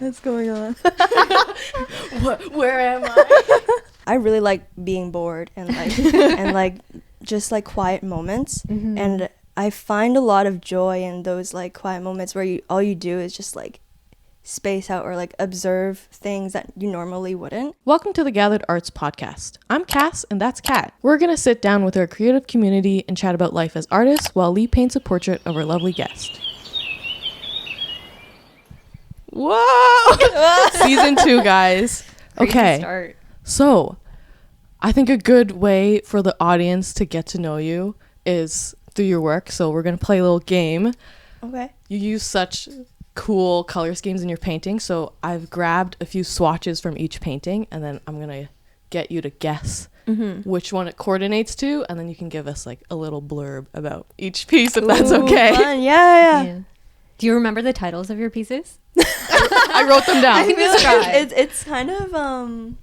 What's going on? Where am I? I really like being bored and like just like quiet moments, and I find a lot of joy in those like quiet moments where all you do is just like space out or like observe things that you normally wouldn't. Welcome to the Gathered Arts Podcast. I'm Cass, and that's Kat. We're going to sit down with our creative community and chat about life as artists while Lee paints a portrait of our lovely guest. Whoa! Season 2, guys. Okay. Start. So, I think a good way for the audience to get to know you is through your work. So, we're going to play a little game. Okay. You use such cool color schemes in your painting, so I've grabbed a few swatches from each painting, and then I'm gonna get you to guess which one it coordinates to, and then you can give us like a little blurb about each piece, if that's okay. Fun. Yeah. Do you remember the titles of your pieces? I wrote them down. I feel like it's kind of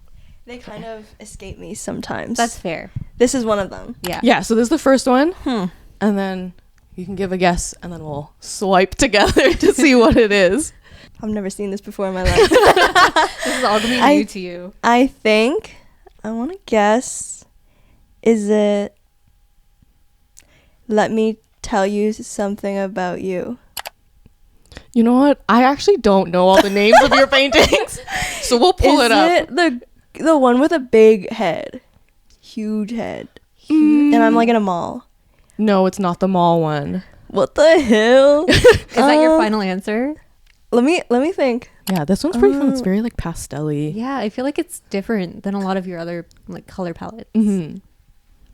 they kind of escape me sometimes. That's fair. This is one of them. Yeah, so this is the first one, and then you can give a guess, and then we'll swipe together to see what it is. I've never seen this before in my life. This is all gonna be new to you. I think I want to guess. Is it? Let me tell you something about you. You know what? I actually don't know all the names of your paintings, so we'll pull it up. Is it the one with a big head, huge head, and I'm like in a mall? No, it's not the mall one. What the hell? Is that your final answer? Let me think. Yeah, this one's pretty fun. It's very like pastel-y. Yeah, I feel like it's different than a lot of your other like color palettes.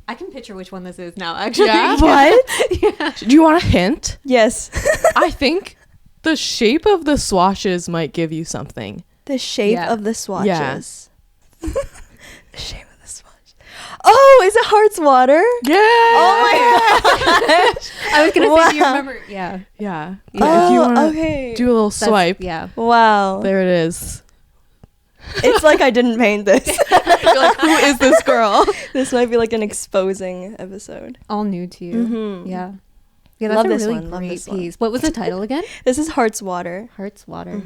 I can picture which one this is now, actually. Yeah? What? Yeah. Do you want a hint? Yes. I think the shape of the swatches might give you something. The shape of the swatches. Yeah. The shape of the swatch. Oh, is it Heart's Water? Yeah. Oh my gosh. I was gonna say, do you Wow. remember? Yeah. Yeah. Oh, If you want to okay. do a little That's- swipe, Yeah. Wow. there it is. It's like I didn't paint this. You're like, who is this girl? This might be like an exposing episode. All new to you. Mhm. Yeah. Yeah, that's Love a this really one, love great this one. piece. What was the title again? This is Heart's Water. Heart's Water.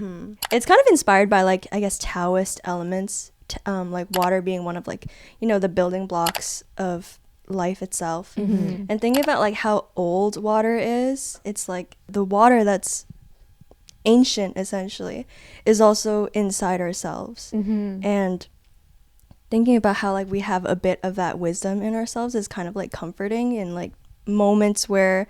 It's kind of inspired by like, I guess, Taoist elements, like water being one of like, the building blocks of life itself. And thinking about like how old water is, it's like the water that's ancient essentially is also inside ourselves. And thinking about how like we have a bit of that wisdom in ourselves is kind of like comforting in like moments where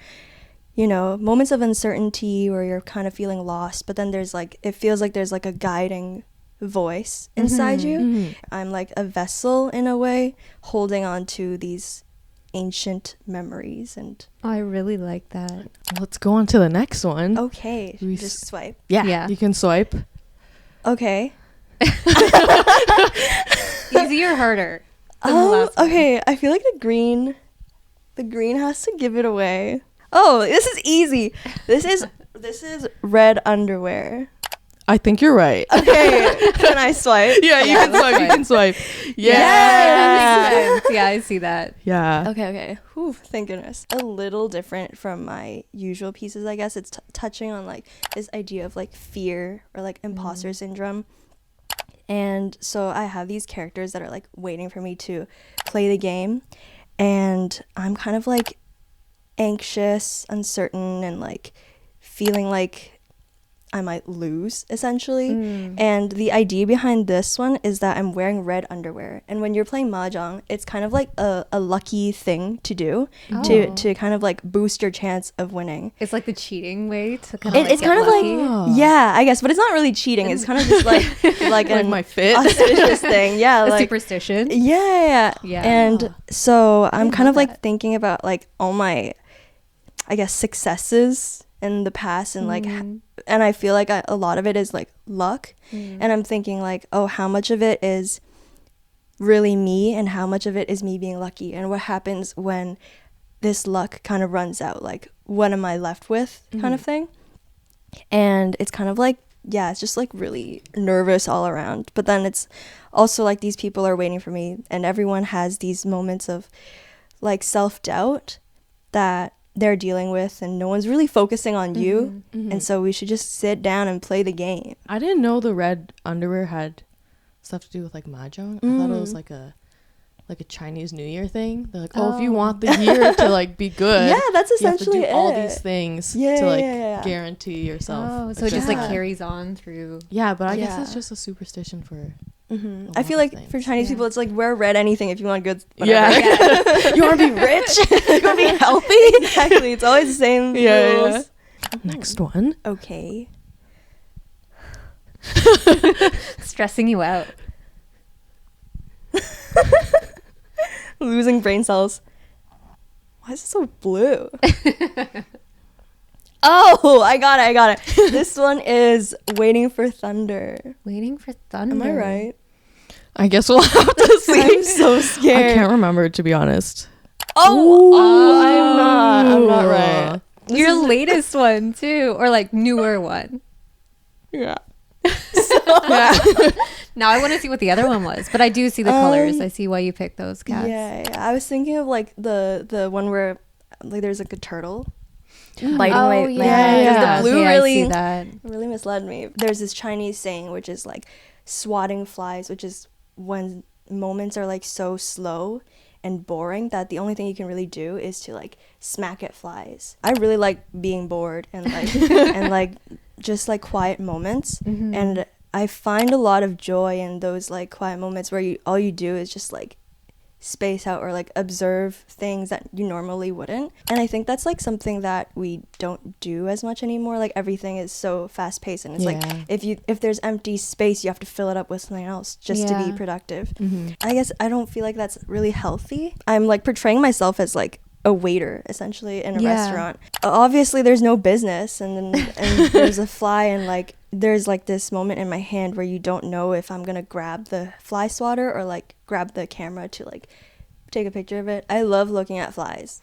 moments of uncertainty where you're kind of feeling lost, but then there's like, it feels like there's like a guiding voice inside you. I'm like a vessel in a way, holding on to these ancient memories. And Oh, I really like that. Let's go on to the next one. okay, We just swipe. Yeah. You can swipe. Okay. Easy or harder? than the last one? Okay, I feel like the green has to give it away. Oh, this is easy. This is red underwear. I think you're right. Okay, can I swipe? Yeah, you can swipe. You can swipe. Yeah. That makes sense. Yeah, I see that. Yeah. Okay. Whew, thank goodness. A little different from my usual pieces, I guess. It's touching on like this idea of like fear or like imposter syndrome. And so I have these characters that are like waiting for me to play the game, and I'm kind of like anxious, uncertain, and like feeling like I might lose essentially. And the idea behind this one is that I'm wearing red underwear, and when you're playing mahjong, it's kind of like a lucky thing to do to kind of like boost your chance of winning. It's like the cheating way to kind of It's kind of like yeah, I guess, but it's not really cheating. It's kind of just like my fit. auspicious thing. Yeah, a like superstition. yeah. Yeah. And so I'm kind love of like that. thinking about like all my, I guess, successes in the past, and like and I feel like a lot of it is like luck, and I'm thinking like, oh, how much of it is really me and how much of it is me being lucky, and what happens when this luck kind of runs out, like what am I left with kind of thing. And it's kind of like, yeah, it's just like really nervous all around, but then it's also like these people are waiting for me, and everyone has these moments of like self-doubt that they're dealing with, and no one's really focusing on you. And so we should just sit down and play the game. I didn't know the red underwear had stuff to do with like mahjong. I thought it was like a Chinese New Year thing. They're like, if you want the year to like be good, Yeah, that's essentially you have to do all it. these things Yeah, to like yeah. guarantee yourself. Oh, a so it just good like time. carries on through. Yeah, but I guess Yeah. it's just a superstition for. I feel like for Chinese people, it's like wear red anything if you want good. Yeah. Whatever. You want to be rich? You want to be healthy? Exactly. It's always the same rules. Next one. Okay. Stressing you out. Losing brain cells. Why is it so blue? Oh, I got it. This one is Waiting for Thunder. Waiting for thunder. Am I right? I guess we'll have to see. I'm so scared. I can't remember, to be honest. I'm not right. Your latest one too, or like newer one. Yeah. Now I want to see what the other one was, but I do see the colors. I see why you picked those cats. Yeah. I was thinking of like the one where like there's like a turtle biting my hand. yeah. The blue Okay, really I see that. really misled me. There's this Chinese saying which is like swatting flies, which is when moments are like so slow and boring that the only thing you can really do is to like smack at flies. I really like being bored and like and like just like quiet moments, and I find a lot of joy in those like quiet moments where all you do is just like space out or like observe things that you normally wouldn't. And I think that's like something that we don't do as much anymore. Like everything is so fast paced, and it's like if there's empty space, you have to fill it up with something else just to be productive. I guess I don't feel like that's really healthy. I'm like portraying myself as like a waiter essentially in a restaurant. Obviously there's no business, and there's a fly, and like there's like this moment in my hand where you don't know if I'm gonna grab the fly swatter or like grab the camera to like take a picture of it. I love looking at flies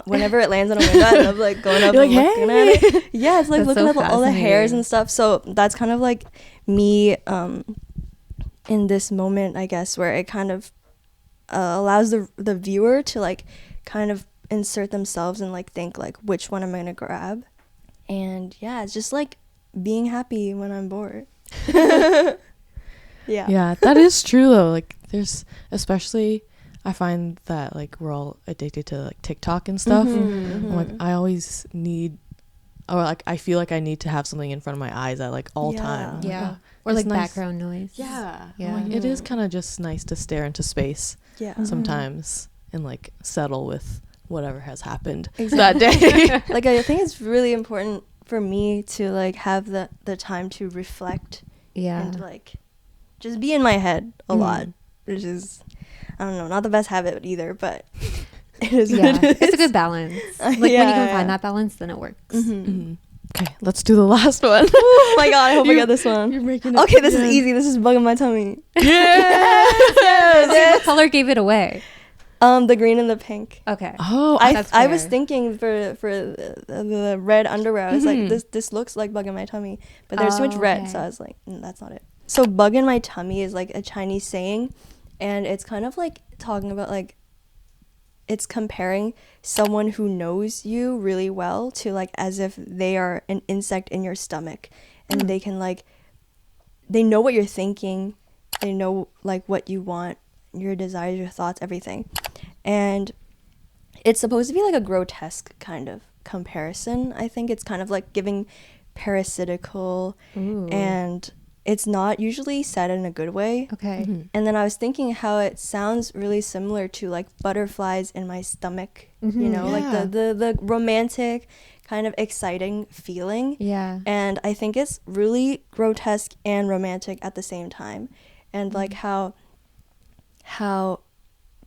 whenever it lands on a window. I love like going up and looking at it. Yeah, it's like That's looking so at all the hairs fascinating. and stuff. So that's kind of like me in this moment, I guess, where it kind of allows the viewer to like kind of insert themselves and like think like which one am I gonna grab. And yeah, it's just like being happy when I'm bored. Yeah, that is true though. Like there's especially I find that like we're all addicted to like TikTok and stuff. I'm like I always need, or like I feel like I need to have something in front of my eyes at like all time. I'm like, Yeah. oh, Or it's like nice. background noise. Yeah. Yeah. I'm like, it is kind of just nice to stare into space sometimes and like settle with whatever has happened that day. Like I think it's really important for me to like have the time to reflect and like just be in my head a lot, which is, I don't know, not the best habit either, but it is what it is. It's a good balance. Like when you can find that balance, then it works. Okay, let's do the last one. Oh my god, I hope I get this one. You're making it Okay, this is easy. This is bugging my tummy. What color gave it away? The green and the pink. Okay. Oh, That's I was fair. thinking for the red underwear, I was like, this looks like bugging my tummy, but there's too much red, so I was like, that's not it. So bugging my tummy is like a Chinese saying, and it's kind of like talking about like, it's comparing someone who knows you really well to like as if they are an insect in your stomach, and they can like, they know what you're thinking, they know like what you want, your desires, your thoughts, everything. And it's supposed to be like a grotesque kind of comparison. I think it's kind of like giving parasitical, and it's not usually said in a good way. Okay. And then I was thinking how it sounds really similar to like butterflies in my stomach, you know, like the romantic kind of exciting feeling. Yeah. And I think it's really grotesque and romantic at the same time. And like how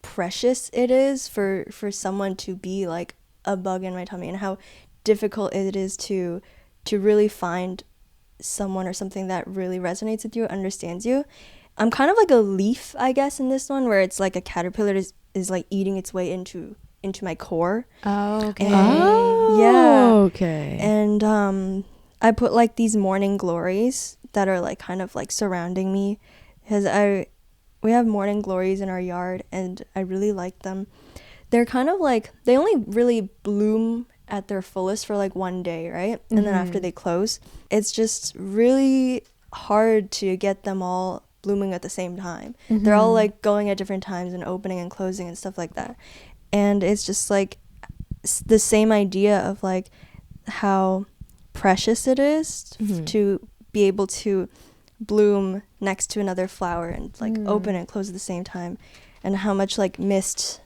precious it is for someone to be like a bug in my tummy, and how difficult it is to really find someone or something that really resonates with you, understands you. I'm kind of like a leaf, I guess, in this one, where it's like a caterpillar is like eating its way into my core. Oh, okay. Okay. And I put like these morning glories that are like kind of like surrounding me, because we have morning glories in our yard, and I really like them. They're kind of like, they only really bloom at their fullest for like one day, right? And then after they close, it's just really hard to get them all blooming at the same time. They're all like going at different times and opening and closing and stuff like that. And it's just like the same idea of like how precious it is to be able to bloom next to another flower and like open and close at the same time, and how much like missed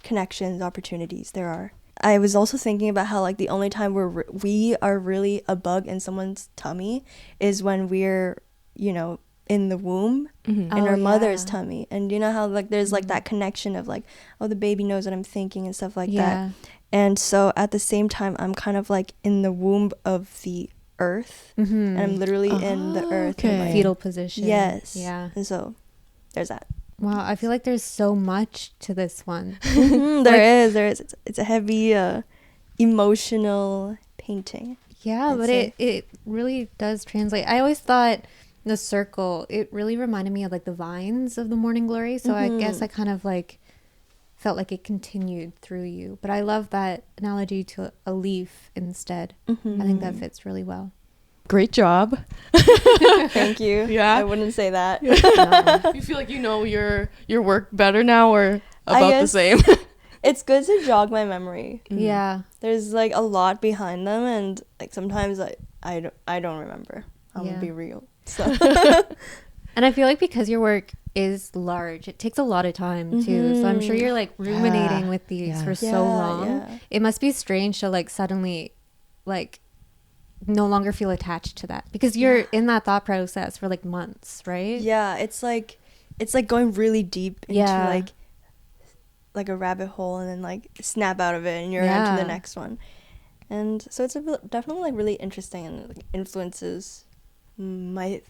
connections, opportunities there are. I was also thinking about how like the only time we are really a bug in someone's tummy is when we're, you know, in the womb in our mother's tummy. And you know how like there's like that connection of like, oh, the baby knows what I'm thinking and stuff like that. And so at the same time, I'm kind of like in the womb of the earth, and I'm literally in the earth, okay. in, like, fetal position. Yes. Yeah. And so there's that. Wow, I feel like there's so much to this one. There is. It's a heavy, emotional painting. Yeah, but it really does translate. I always thought the circle, it really reminded me of like the vines of the morning glory. So I guess I kind of like felt like it continued through you. But I love that analogy to a leaf instead. I think that fits really well. Great job. Thank you. Yeah. I wouldn't say that. You feel like you know your work better now, or about the same? It's good to jog my memory. Yeah. There's like a lot behind them, and like sometimes I don't remember. I'm gonna be real. So And I feel like because your work is large, it takes a lot of time too. So I'm sure you're like ruminating with these for so long. Yeah. It must be strange to like suddenly like no longer feel attached to that, because you're in that thought process for like months, right? Yeah, it's like going really deep into like a rabbit hole, and then like snap out of it and you're into the next one. And so it's definitely like really interesting, and like, influences my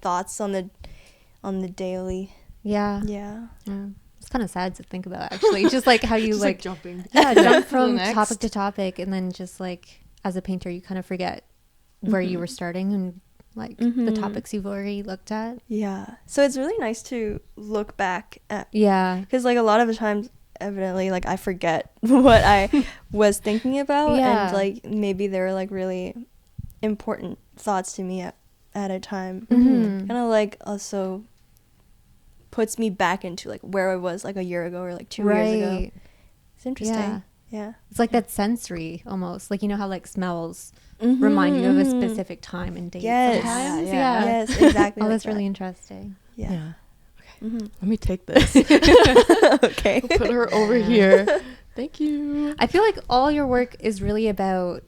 thoughts on the daily. Yeah. It's kind of sad to think about, actually. Just like how you Just, like jumping. jump from Next. topic to topic, and then just like as a painter you kind of forget where you were starting and like the topics you've already looked at. Yeah. So it's really nice to look back at, because like a lot of the times, evidently, like I forget what I was thinking about, and like maybe they were like really important thoughts to me at a time. Kind of like also puts me back into like where I was like a year ago or like 2 years ago. It's interesting. Yeah. It's like that sensory almost, like, you know how like smells remind you of a specific time and date. Yes. Sometimes? Yes, exactly. Oh, like that's that. really interesting. Yeah. Okay. Let me take this. Okay. Put her over here. Thank you. I feel like all your work is really about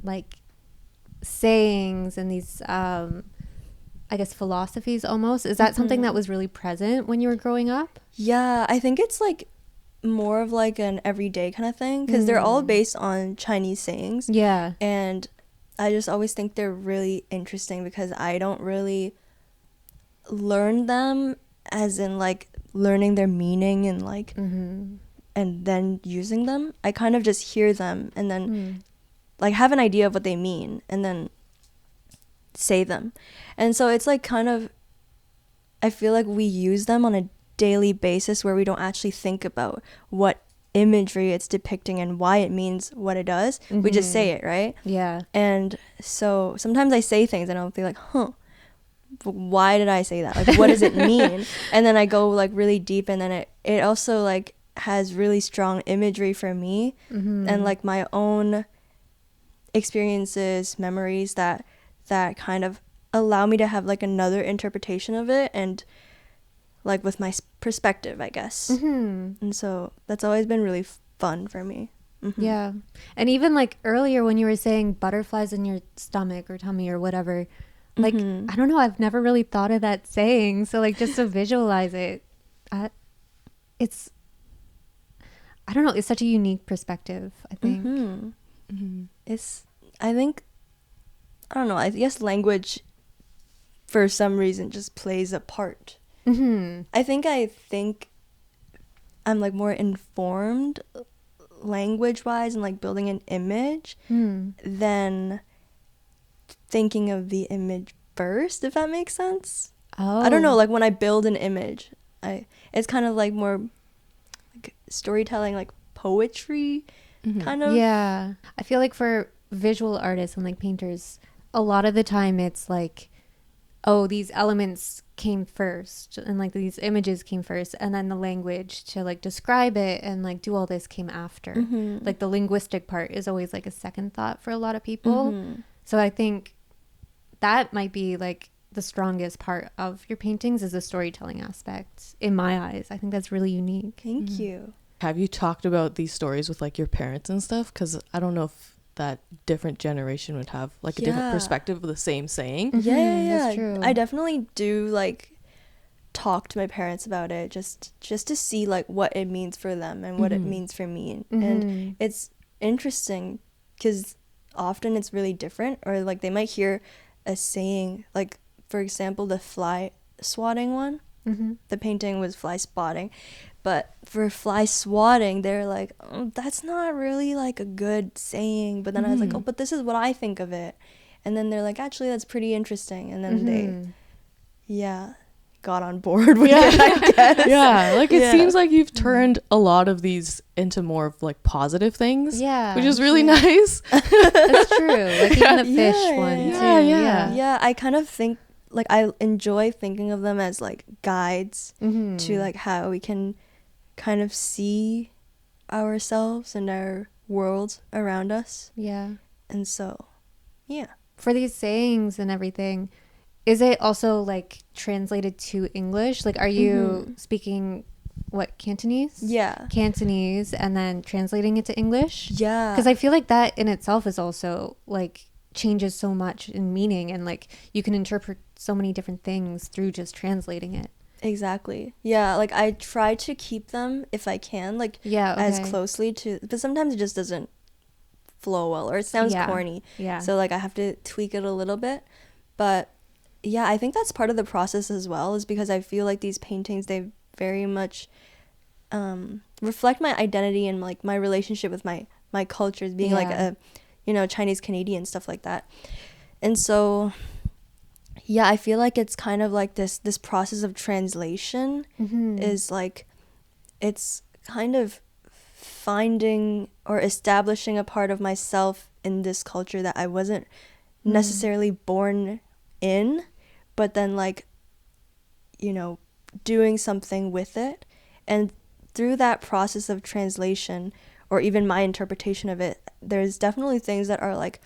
like sayings and these I guess philosophies almost. Is that something that was really present when you were growing up? Yeah, I think it's like more of like an everyday kind of thing, because they're all based on Chinese sayings. Yeah. And I just always think they're really interesting, because I don't really learn them as in like learning their meaning and like and then using them. I kind of just hear them and then like have an idea of what they mean and then say them. And so it's like kind of, I feel like we use them on a daily basis where we don't actually think about what imagery it's depicting and why it means what it does. We just say it, right? Yeah. And so sometimes I say things and I'll be like, why did I say that? Like, what does it mean? And then I go like really deep, and then it also like has really strong imagery for me and like my own experiences, memories that kind of allow me to have like another interpretation of it, and like with my perspective, I guess. And so that's always been really fun for me. Yeah. And even like earlier when you were saying butterflies in your stomach or tummy or whatever, like I don't know, I've never really thought of that saying. So like just to visualize it, it's, I don't know, it's such a unique perspective, I think. It's, I think, I don't know, I guess language for some reason just plays a part. I think I'm like more informed language wise and like building an image than thinking of the image first, if that makes sense. I don't know, like when I build an image, it's kind of like more like storytelling, like poetry kind of. Yeah. I feel like for visual artists and like painters, a lot of the time it's like, oh, these elements came first and like these images came first, and then the language to like describe it and like do all this came after. Like the linguistic part is always like a second thought for a lot of people. So I think that might be like the strongest part of your paintings is the storytelling aspect in my eyes. I think that's really unique. Thank you. Have you talked about these stories with like your parents and stuff? Because I don't know if that different generation would have like a different perspective of the same saying. Yeah. That's true. I definitely do like talk to my parents about it just to see like what it means for them and what it means for me. And it's interesting because often it's really different, or like they might hear a saying, like for example the fly swatting one. The painting was fly spotting, but for fly swatting they're like, oh, that's not really like a good saying. But then I was like, oh, but this is what I think of it. And then they're like, actually that's pretty interesting. And then they got on board with it, I guess. Yeah, like it seems like you've turned a lot of these into more of like positive things, which is really nice. That's true. Like even the fish one too. Yeah, I kind of think like I enjoy thinking of them as like guides to like how we can kind of see ourselves and our world around us. And so for these sayings and everything, is it also like translated to English? Like are you speaking what, Cantonese? Cantonese, and then translating it to English? Because I feel like that in itself is also like changes so much in meaning, and like you can interpret so many different things through just translating it. Exactly. Yeah, like I try to keep them if I can, like as closely to, but sometimes it just doesn't flow well, or it sounds corny. So like I have to tweak it a little bit. But yeah, I think that's part of the process as well, is because I feel like these paintings, they very much reflect my identity and like my relationship with my cultures, being like a, you know, Chinese Canadian, stuff like that. And so yeah, I feel like it's kind of like this process of translation is like, it's kind of finding or establishing a part of myself in this culture that I wasn't necessarily born in, but then like, you know, doing something with it. And through that process of translation, or even my interpretation of it, there's definitely things that are like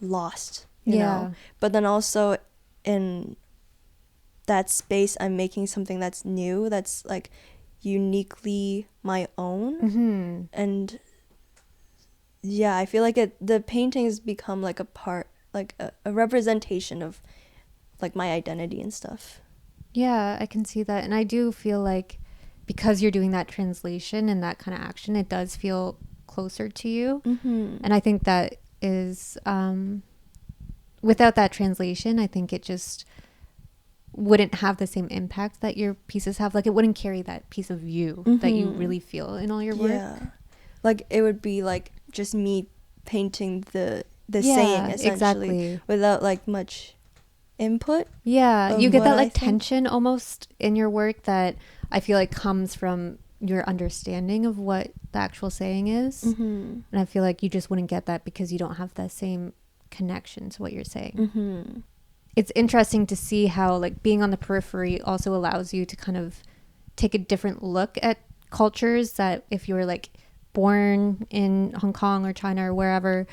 lost, you know, but then also in that space I'm making something that's new, that's like uniquely my own. And yeah, I feel like the paintings become like a part, like a representation of like my identity and stuff. Yeah, I can see that. And I do feel like because you're doing that translation and that kind of action, it does feel closer to you. And I think that is without that translation, I think it just wouldn't have the same impact that your pieces have. Like it wouldn't carry that piece of you that you really feel in all your work. Like it would be like just me painting the saying essentially, without like much input. You get that like tension almost in your work that I feel like comes from your understanding of what the actual saying is. And I feel like you just wouldn't get that because you don't have that same connection to what you're saying. It's interesting to see how like being on the periphery also allows you to kind of take a different look at cultures that if you were like born in Hong Kong or China or wherever,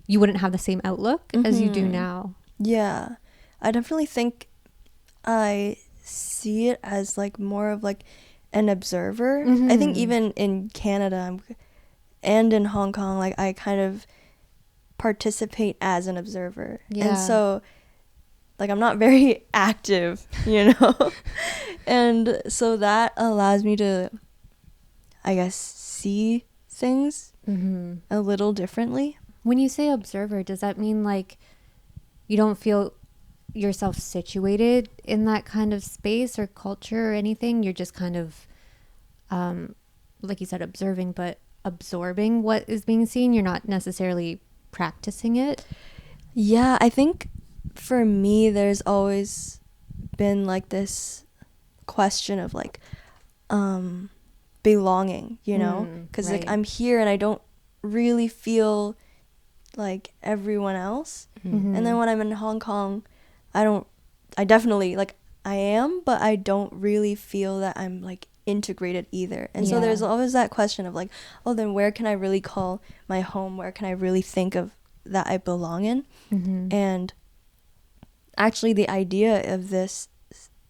you wouldn't have the same outlook as you do now. Yeah, I definitely think I see it as like more of like an observer. I think even in Canada and in Hong Kong, like I kind of participate as an observer. And so like I'm not very active, you know. And so that allows me to, I guess, see things a little differently. When you say observer, does that mean like you don't feel yourself situated in that kind of space or culture or anything? You're just kind of like you said, observing, but absorbing what is being seen. You're not necessarily practicing it. Yeah, I think for me there's always been like this question of like belonging, you know, because like I'm here and I don't really feel like everyone else. Mm-hmm. And then when I'm in Hong Kong, I definitely, like, I am, but I don't really feel that I'm like integrated either. And so there's always that question of like, oh, then where can I really call my home? Where can I really think of that I belong in? Mm-hmm. And actually the idea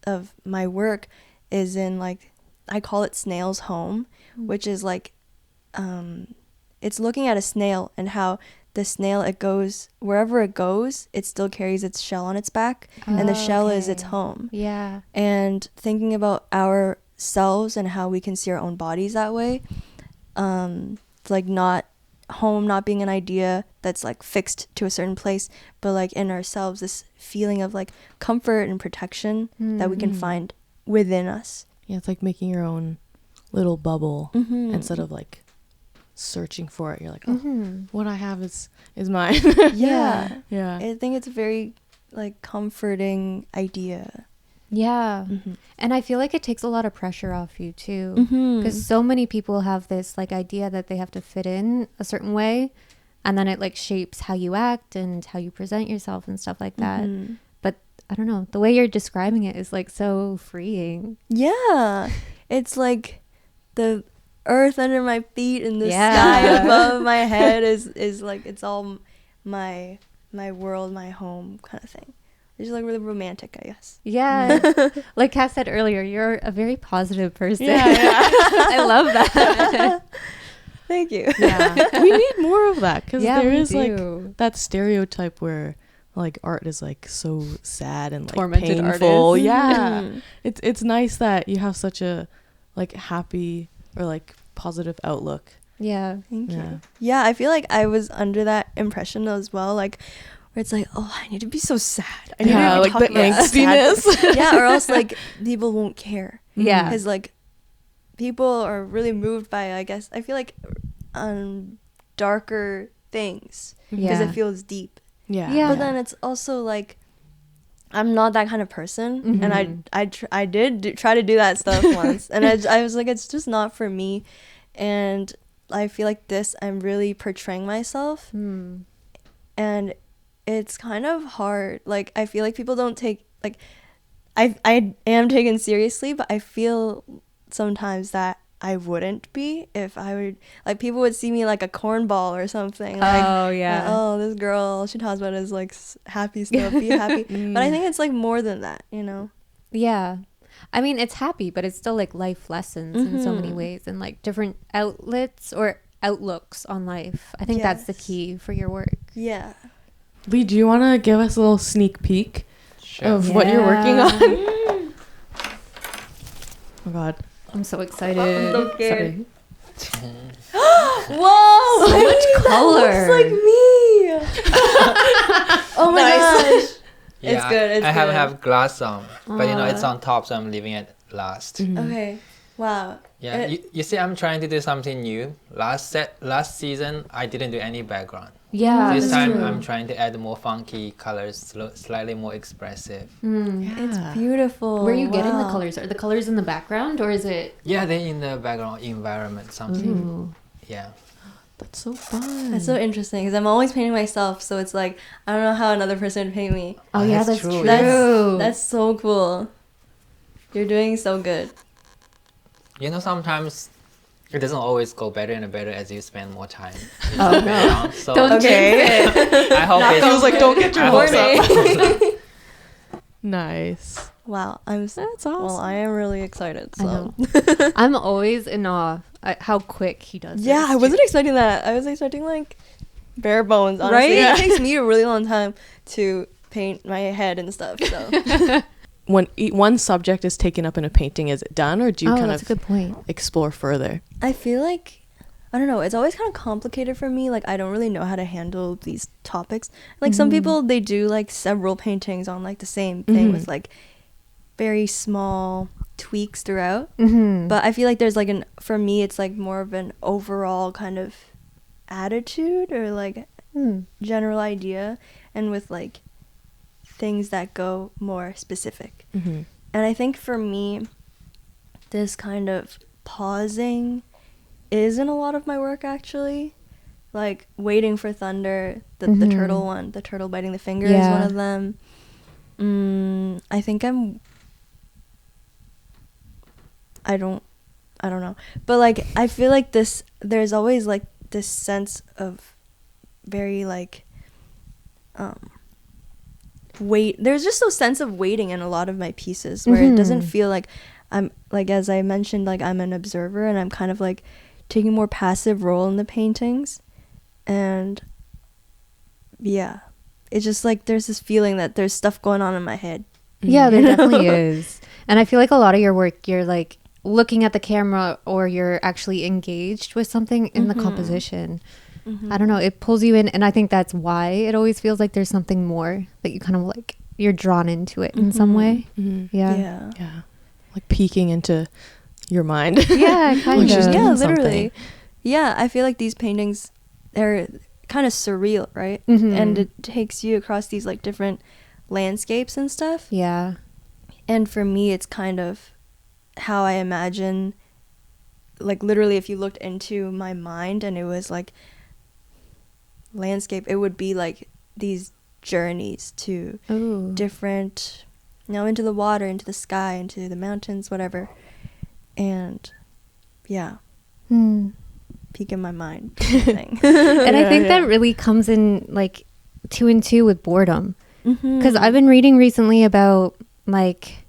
of my work is in, like, I call it Snail's Home, which is like, it's looking at a snail and how the snail, it goes wherever it goes, it still carries its shell on its back, and the shell is its home. Yeah. And thinking about ourselves and how we can see our own bodies that way, like, not home not being an idea that's like fixed to a certain place, but like in ourselves, this feeling of like comfort and protection that we can find within us. Yeah, it's like making your own little bubble Mm-hmm. instead of like searching for it. You're like, oh, what I have is mine. Yeah. Yeah. I think it's a very like comforting idea. Yeah. Mm-hmm. And I feel like it takes a lot of pressure off you too. Mm-hmm. Because so many people have this like idea that they have to fit in a certain way, and then it like shapes how you act and how you present yourself and stuff like that. Mm-hmm. But I don't know, the way you're describing it is like so freeing. Yeah. It's like the earth under my feet and the Yeah. sky above my head is like, it's all my world, my home kind of thing. It's just like really romantic, I guess. Yeah. Like Cass said earlier, you're a very positive person. Yeah. I love that. Thank you. Yeah. We need more of that, because Yeah, there we is do. like that stereotype where like art is like so sad and like Tormented painful. artists. Yeah. Mhm. It's nice that you have such a like happy or like positive outlook. Yeah. Thank Yeah. you. Yeah, I feel like I was under that impression as well, like where it's like, oh, I need to be so sad. I need Yeah, to be like the talking about sad angstiness. things. Yeah, or else like people won't care. Yeah. Because like people are really moved by, I guess, I feel like darker things because Yeah. it feels deep. Yeah. Yeah. But then it's also like, I'm not that kind of person, and I did try to do that stuff once, and I was like, it's just not for me. And I feel like this, I'm really portraying myself, and it's kind of hard. Like, I feel like people don't take, like, I am taken seriously, but I feel sometimes that I wouldn't be if I would, like, people would see me like a cornball or something. Like, Oh, yeah. oh, this girl, all she talks about is like happy stuff, be happy. But I think it's like more than that, you know? Yeah. I mean, it's happy, but it's still like life lessons in so many ways, and like different outlets or outlooks on life. I think that's the Yes. key for your work. Yeah. Lee, do you want to give us a little sneak peek Sure. of what you're working Yeah. on? Oh God. I'm so excited. I'm so scared. Sorry. Whoa! So much color. Looks like me. Oh my gosh. Yeah, It's good, it's I good. have glass on, but you know it's on top, so I'm leaving it last. Okay. Wow. Yeah, It- you see, I'm trying to do something new. Last season, I didn't do any background. Yeah. This that's time, true. I'm trying to add more funky colors, slightly more expressive. It's beautiful. Where are you getting the Wow. colors? Are the colors in the background, or is it? Yeah, they're in the background environment, something. Ooh. Yeah. That's so fun. That's so interesting because I'm always painting myself, so it's like I don't know how another person would paint me. Oh, yeah, that's that's true. true. That's so cool. You're doing so good. You know, sometimes it doesn't always go better and better as you spend more time. in Oh, the no. background. So Don't Okay. jinx it. I hope I was like, don't get your I hope hopes so. up. Nice. Wow, That's awesome. Well, I am really excited. I So. know. I'm always in awe at how quick he does Yeah, this. I wasn't expecting that. I was expecting like bare bones. Honestly, Right? it takes me a really long time to paint my head and stuff. So When one subject is taken up in a painting, is it done, or do you Oh, kind that's a of good point. explore further? I feel like I don't know. It's always kind of complicated for me. Like I don't really know how to handle these topics. Like some people, they do like several paintings on like the same thing with like very small tweaks throughout. Mm-hmm. But I feel like there's like for me, it's like more of an overall kind of attitude or like general idea, and with like things that go more specific. Mm-hmm. And I think for me, this kind of pausing is in a lot of my work actually. like Waiting for Thunder, the turtle one, the turtle biting the finger is one of them. I think I don't know, but like I feel like there's always like this sense of very like there's just a sense of waiting in a lot of my pieces where it doesn't feel like I'm like, as I mentioned, like I'm an observer and I'm kind of like taking a more passive role in the paintings. And yeah, it's just like there's this feeling that there's stuff going on in my head. Yeah, there definitely is. And I feel like a lot of your work, you're like looking at the camera or you're actually engaged with something in the composition. I don't know, it pulls you in, and I think that's why it always feels like there's something more that you kind of like, you're drawn into it in some way. Yeah, like peeking into your mind. Yeah, kind Like she's of. yeah, doing literally. something. Yeah, I feel like these paintings, they're kind of surreal, right? And it takes you across these like different landscapes and stuff. Yeah. And for me, it's kind of how I imagine, like literally if you looked into my mind and it was like landscape, it would be like these journeys to different, into the water, into the sky, into the mountains, whatever. And yeah, peek in my mind thing. And I think that really comes in like 2 and 2 with boredom, because I've been reading recently about like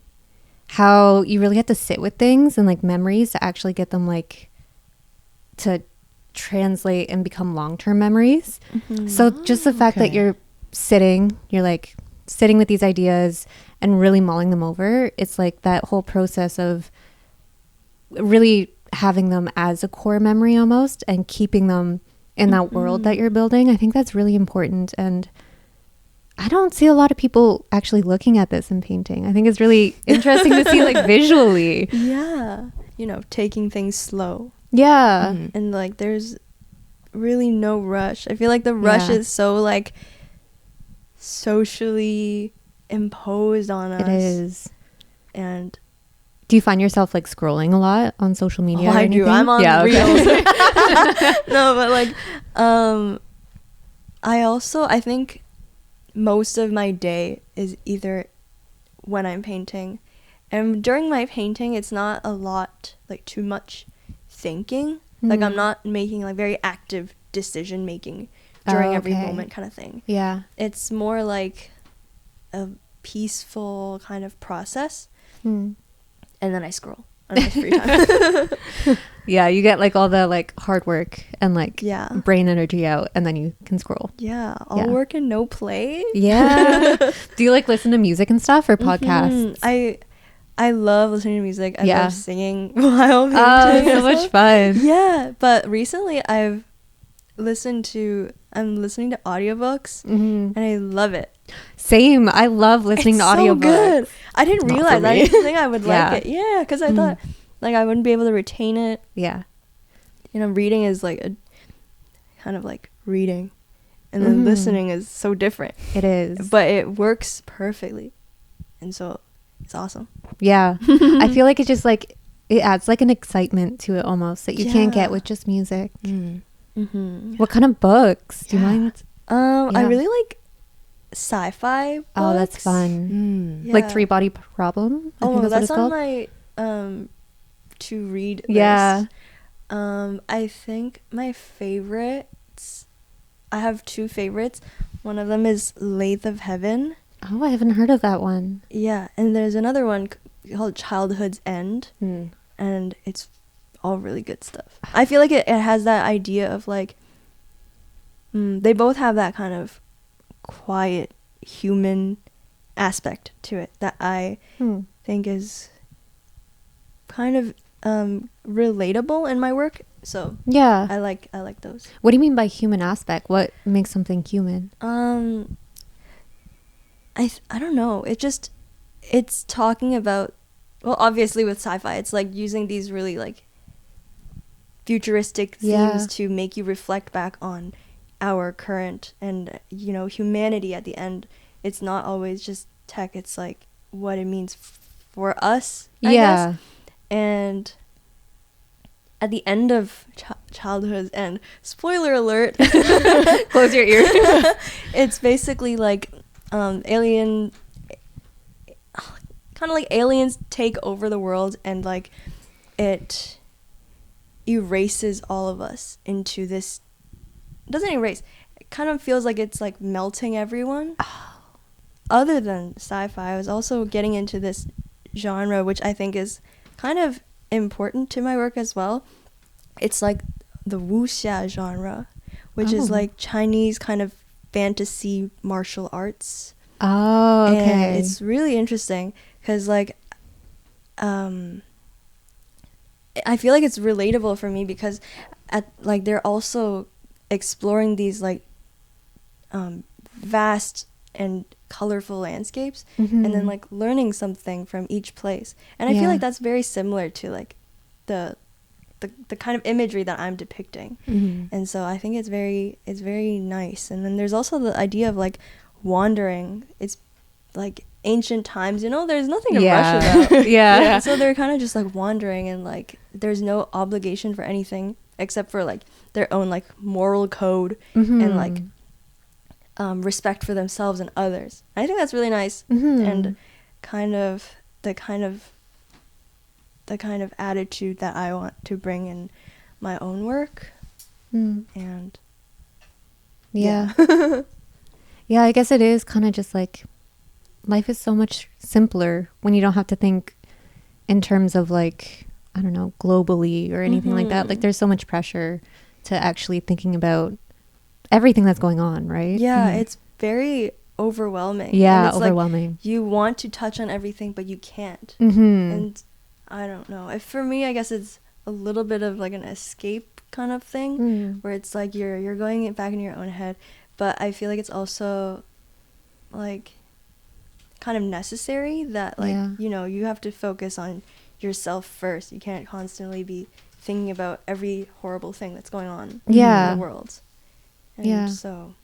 how you really have to sit with things and like memories to actually get them like to translate and become long-term memories. So just the fact that you're like sitting with these ideas and really mulling them over, it's like that whole process of really having them as a core memory almost and keeping them in that world that you're building. I think that's really important, and I don't see a lot of people actually looking at this in painting. I think it's really interesting to see like visually. Yeah, taking things slow. Yeah. And like there's really no rush. I feel like the rush is so like socially imposed on us. It is. And do you find yourself like scrolling a lot on social media? I do. I'm on Reels. No, but like I think most of my day is either when I'm painting, and during my painting it's not a lot, like too much thinking. Like I'm not making like very active decision making during every moment kind of thing. Yeah. It's more like a peaceful kind of process. And then I scroll on my free time. Yeah, you get like all the like hard work and like brain energy out, and then you can scroll. Yeah, all work and no play. Yeah. Do you like listen to music and stuff or podcasts? I love listening to music. I love singing while painting. Oh, so much fun. Yeah, but recently I'm listening to audiobooks, and I love it. Same. I love listening to audiobooks. Good. I didn't realize. I didn't think I would like it. Yeah, because I thought like I wouldn't be able to retain it. Yeah. Reading is like a kind of like reading, and then listening is so different. It is. But it works perfectly, and so it's awesome. Yeah. I feel like it just like it adds like an excitement to it almost that you can't get with just music. What kind of books do you mind? I really like sci-fi books. Oh, that's fun. Like Three Body Problem. I think that's what on it's my to read list. Yeah. I think my favorites, I have 2 favorites. One of them is Lathe of Heaven. Oh, I haven't heard of that one. Yeah, and there's another one called Childhood's End, and it's all really good stuff. I feel like it has that idea of like, they both have that kind of quiet human aspect to it that I think is kind of relatable in my work. So yeah, I like those. What do you mean by human aspect? What makes something human? I don't know. It's talking about, well, obviously with sci-fi, it's like using these really like futuristic themes to make you reflect back on our current and humanity at the end. It's not always just tech. It's like what it means I guess. And at the end of childhoods, and spoiler alert, Close your ears. it's basically like alien, kind of like aliens take over the world, and like it erases all of us into this, doesn't erase, it kind of feels like it's like melting everyone. Other than sci-fi, I was also getting into this genre, which I think is kind of important to my work as well. It's like the wuxia genre, which is like Chinese kind of fantasy martial arts. Oh, okay. And it's really interesting because like I feel like it's relatable for me because they're also exploring these like vast and colorful landscapes, and then like learning something from each place. And I feel like that's very similar to like the kind of imagery that I'm depicting. And so I think it's very nice. And then there's also the idea of like wandering. It's like ancient times, you know, there's nothing to rush about. Yeah. So they're kind of just like wandering, and like there's no obligation for anything except for like their own like moral code and like respect for themselves and others. I think that's really nice, and kind of the kind of attitude that I want to bring in my own work. And yeah, I guess it is kind of just like life is so much simpler when you don't have to think in terms of like, I don't know, globally or anything like that. Like there's so much pressure to actually thinking about everything that's going on, right? Yeah, it's very overwhelming. Yeah, and it's overwhelming. Like you want to touch on everything, but you can't. And I don't know. For me, I guess it's a little bit of like an escape kind of thing, where it's like you're going back in your own head, but I feel like it's also like kind of necessary that like you know, you have to focus on yourself first. You can't constantly be thinking about every horrible thing that's going on in the world. And so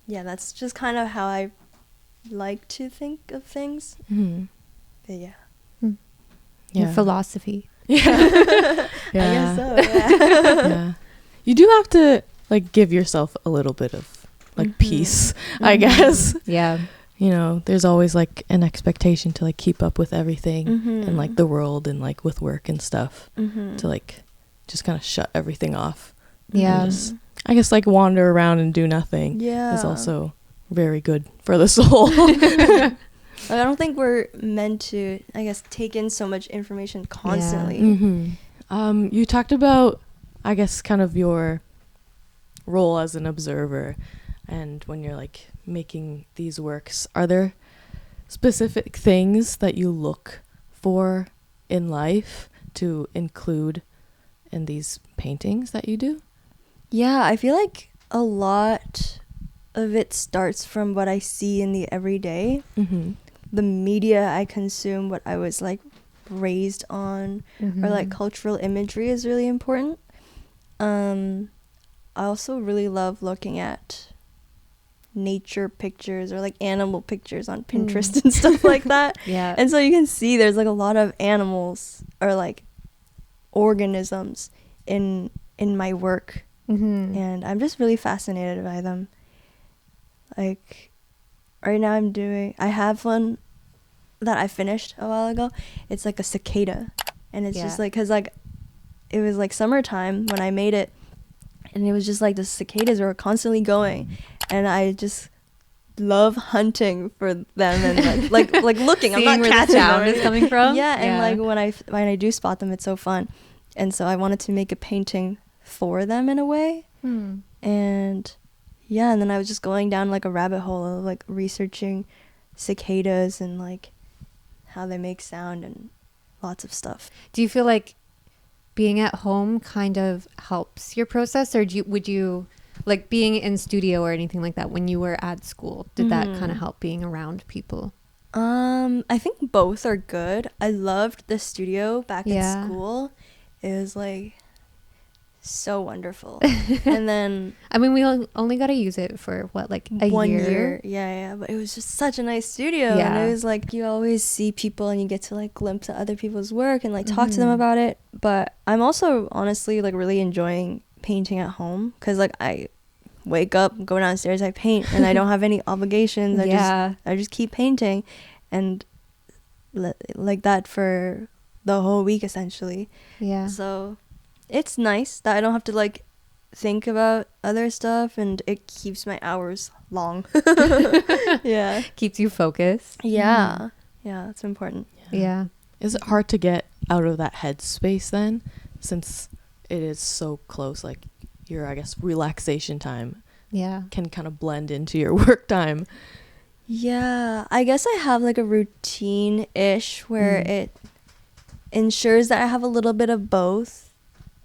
that's just kind of how I like to think of things. But Your philosophy. I guess so. Yeah. You do have to like give yourself a little bit of like peace, I guess. Yeah. You know, there's always like an expectation to like keep up with everything in like the world and like with work and stuff, to like just kind of shut everything off. Yeah. Just, I guess like wander around and do nothing is also very good for the soul. I don't think we're meant to, I guess, take in so much information constantly. You talked about, I guess, kind of your role as an observer, and when you're like making these works, are there specific things that you look for in life to include in these paintings that you do? Yeah, I feel like a lot of it starts from what I see in the everyday. The media I consume, what I was like raised on, or like cultural imagery is really important. I also really love looking at nature pictures or like animal pictures on Pinterest and stuff like that. And so you can see there's like a lot of animals or like organisms in my work. And I'm just really fascinated by them. Like right now I have one that I finished a while ago. It's like a cicada, and it's just like, because like it was like summertime when I made it, and it was just like the cicadas were constantly going, and I just love hunting for them and like looking. I'm not where catching the sound them is coming from. and like when I do spot them, it's so fun. And so I wanted to make a painting for them in a way. And and then I was just going down like a rabbit hole of like researching cicadas and like how they make sound and lots of stuff. Do you feel like being at home kind of helps your process, or would you like being in studio or anything like that when you were at school? Did that kind of help being around people? I think both are good. I loved the studio back in school. It was like so wonderful. And then I mean, we only got to use it for what, like a 1 year? year. Yeah, but it was just such a nice studio. Yeah. And it was like you always see people and you get to like glimpse at other people's work and like talk to them about it. But I'm also honestly like really enjoying painting at home, because like I wake up, go downstairs, I paint, and I don't have any obligations. I just keep painting, and like that for the whole week essentially. Yeah. So it's nice that I don't have to like think about other stuff, and it keeps my hours long. Yeah. Keeps you focused. Yeah. Yeah, it's important. Yeah. Is it hard to get out of that headspace then, since it is so close? Like your, I guess, relaxation time Yeah. can kind of blend into your work time. Yeah, I guess I have like a routine-ish where it ensures that I have a little bit of both,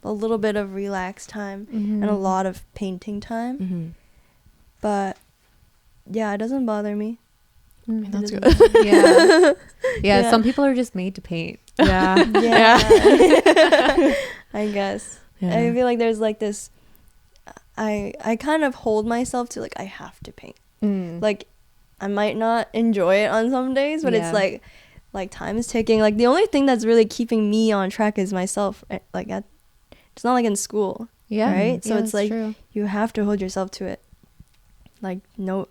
a little bit of relaxed time and a lot of painting time. Mm-hmm. But yeah, it doesn't bother me. Mm. That's It good. doesn't bother me. Yeah. Yeah. Yeah. Some people are just made to paint. Yeah. Yeah. I guess. Yeah. I feel like there's like this, I kind of hold myself to like I have to paint. Like I might not enjoy it on some days, but it's like time is ticking. Like the only thing that's really keeping me on track is myself. Like it's not like in school, Yeah. right? So Yeah, it's that's like true. you have to hold yourself to it. Like no,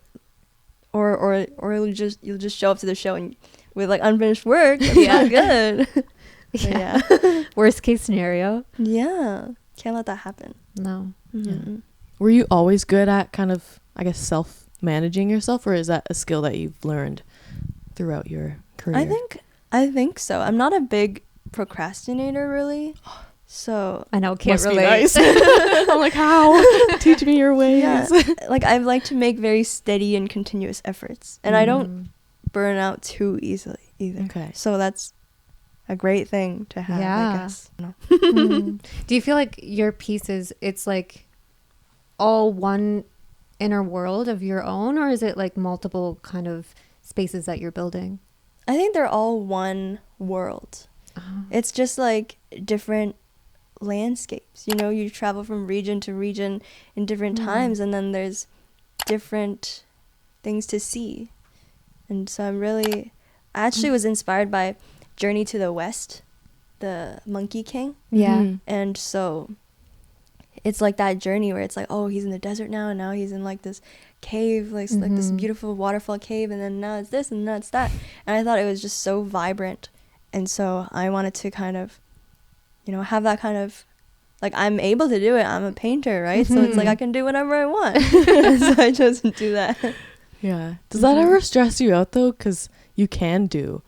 or you'll just show up to the show and with like unfinished work. That's not good. Yeah. Yeah. Worst case scenario. Yeah. Can't let that happen. No. Mhm. Were you always good at kind of, I guess, self-managing yourself, or is that a skill that you've learned throughout your career? I think so. I'm not a big procrastinator really. So I know. Can't Must be relate. nice. I'm like, how? Teach me your ways. yeah, like I like to make very steady and continuous efforts, and I don't burn out too easily either. Okay. So that's a great thing to have, Yeah. I guess. No. Do you feel like your pieces, it's like all one inner world of your own, or is it like multiple kind of spaces that you're building? I think they're all one world. It's just like different landscapes. You know, you travel from region to region in different times, and then there's different things to see. And so I actually was inspired by Journey to the West, the Monkey King. Yeah. Mhm. And so it's like that journey where it's like, oh, he's in the desert now, and now he's in like this cave, like this beautiful waterfall cave, and then now it's this and now it's that. And I thought it was just so vibrant, and so I wanted to kind of, you know, have that kind of, like, I'm able to do it. I'm a painter, right? So it's like I can do whatever I want. And so I chose to do that. Yeah. Does that ever stress you out though? Because you can do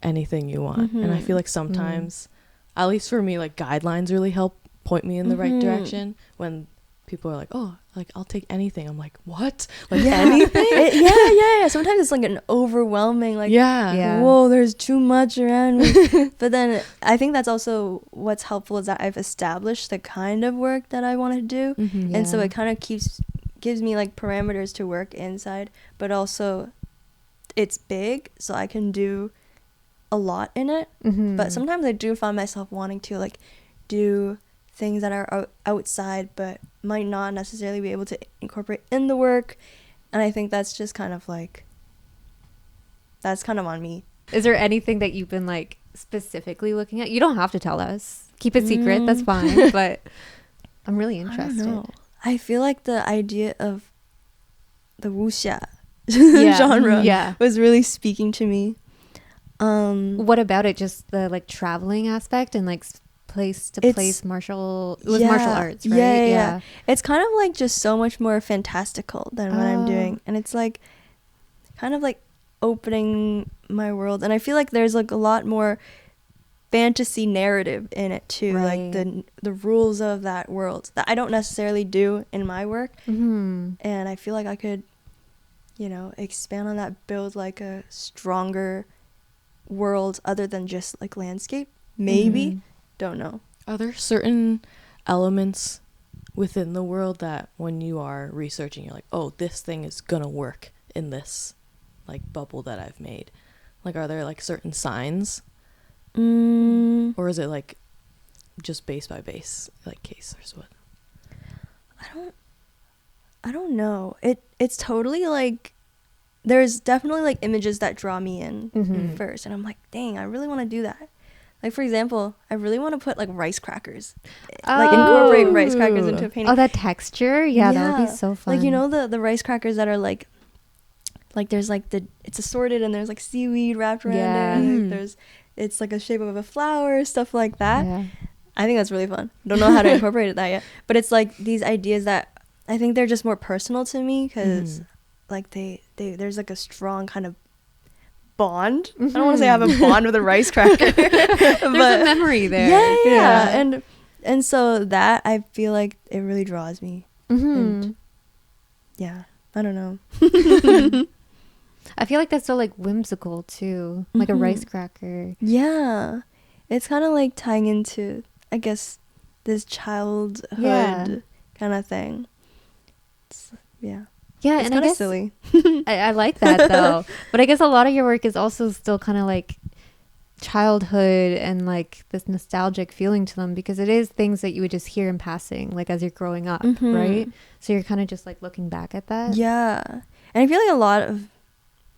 anything you want, and I feel like sometimes, at least for me, like guidelines really help point me in the right direction. When people are like, oh, like I'll take anything, I'm like, what? Like anything? Yeah. Sometimes it's like an overwhelming, like, Yeah. whoa, there's too much around me. But then I think that's also what's helpful is that I've established the kind of work that I want to do. And so it kind of gives me like parameters to work inside, but also it's big, so I can do a lot in it. But sometimes I do find myself wanting to like do things that are outside but might not necessarily be able to incorporate in the work, and I think that's just kind of like, that's kind of on me. Is there anything that you've been like specifically looking at? You don't have to tell us. Keep it secret. That's fine. But I'm really interested. I don't know. I feel like the idea of the wuxia Yeah. genre Yeah. was really speaking to me. What about it? Just the like traveling aspect and like place to place martial. It was martial arts, right? Yeah. It's kind of like just so much more fantastical than what I'm doing, and it's like kind of like opening my world, and I feel like there's like a lot more fantasy narrative in it too, like the rules of that world that I don't necessarily do in my work. And I feel like I could, you know, expand on that, build like a stronger world other than just like landscape, maybe. Don't know. Are there certain elements within the world that when you are researching, you're like, oh, this thing is gonna work in this like bubble that I've made? Like, are there like certain signs? Or is it like just base by base like case or what? I don't know. It's totally like there's definitely like images that draw me in first, and I'm like, dang, I really want to do that. Like, for example, I really want to put like rice crackers, like incorporate rice crackers into a painting. Oh, that texture, yeah, that would be so fun. Like, you know, the rice crackers that are like there's like it's assorted and there's like seaweed wrapped around it. Like, it's like a shape of a flower, stuff like that. Yeah. I think that's really fun. Don't know how to incorporate that yet, but it's like these ideas that I think they're just more personal to me because like they there's like a strong kind of bond. I don't want to say I have a bond with a rice cracker. There's a memory there. Yeah. And so that I feel like it really draws me. And yeah, I don't know. I feel like that's so like whimsical too, like a rice cracker. Yeah, it's kind of like tying into, I guess, this childhood kind of thing. Yeah, it's and I guess silly. I like that though, but I guess a lot of your work is also still kind of like childhood and like this nostalgic feeling to them, because it is things that you would just hear in passing like as you're growing up, right? So you're kind of just like looking back at that. Yeah, and I feel like a lot of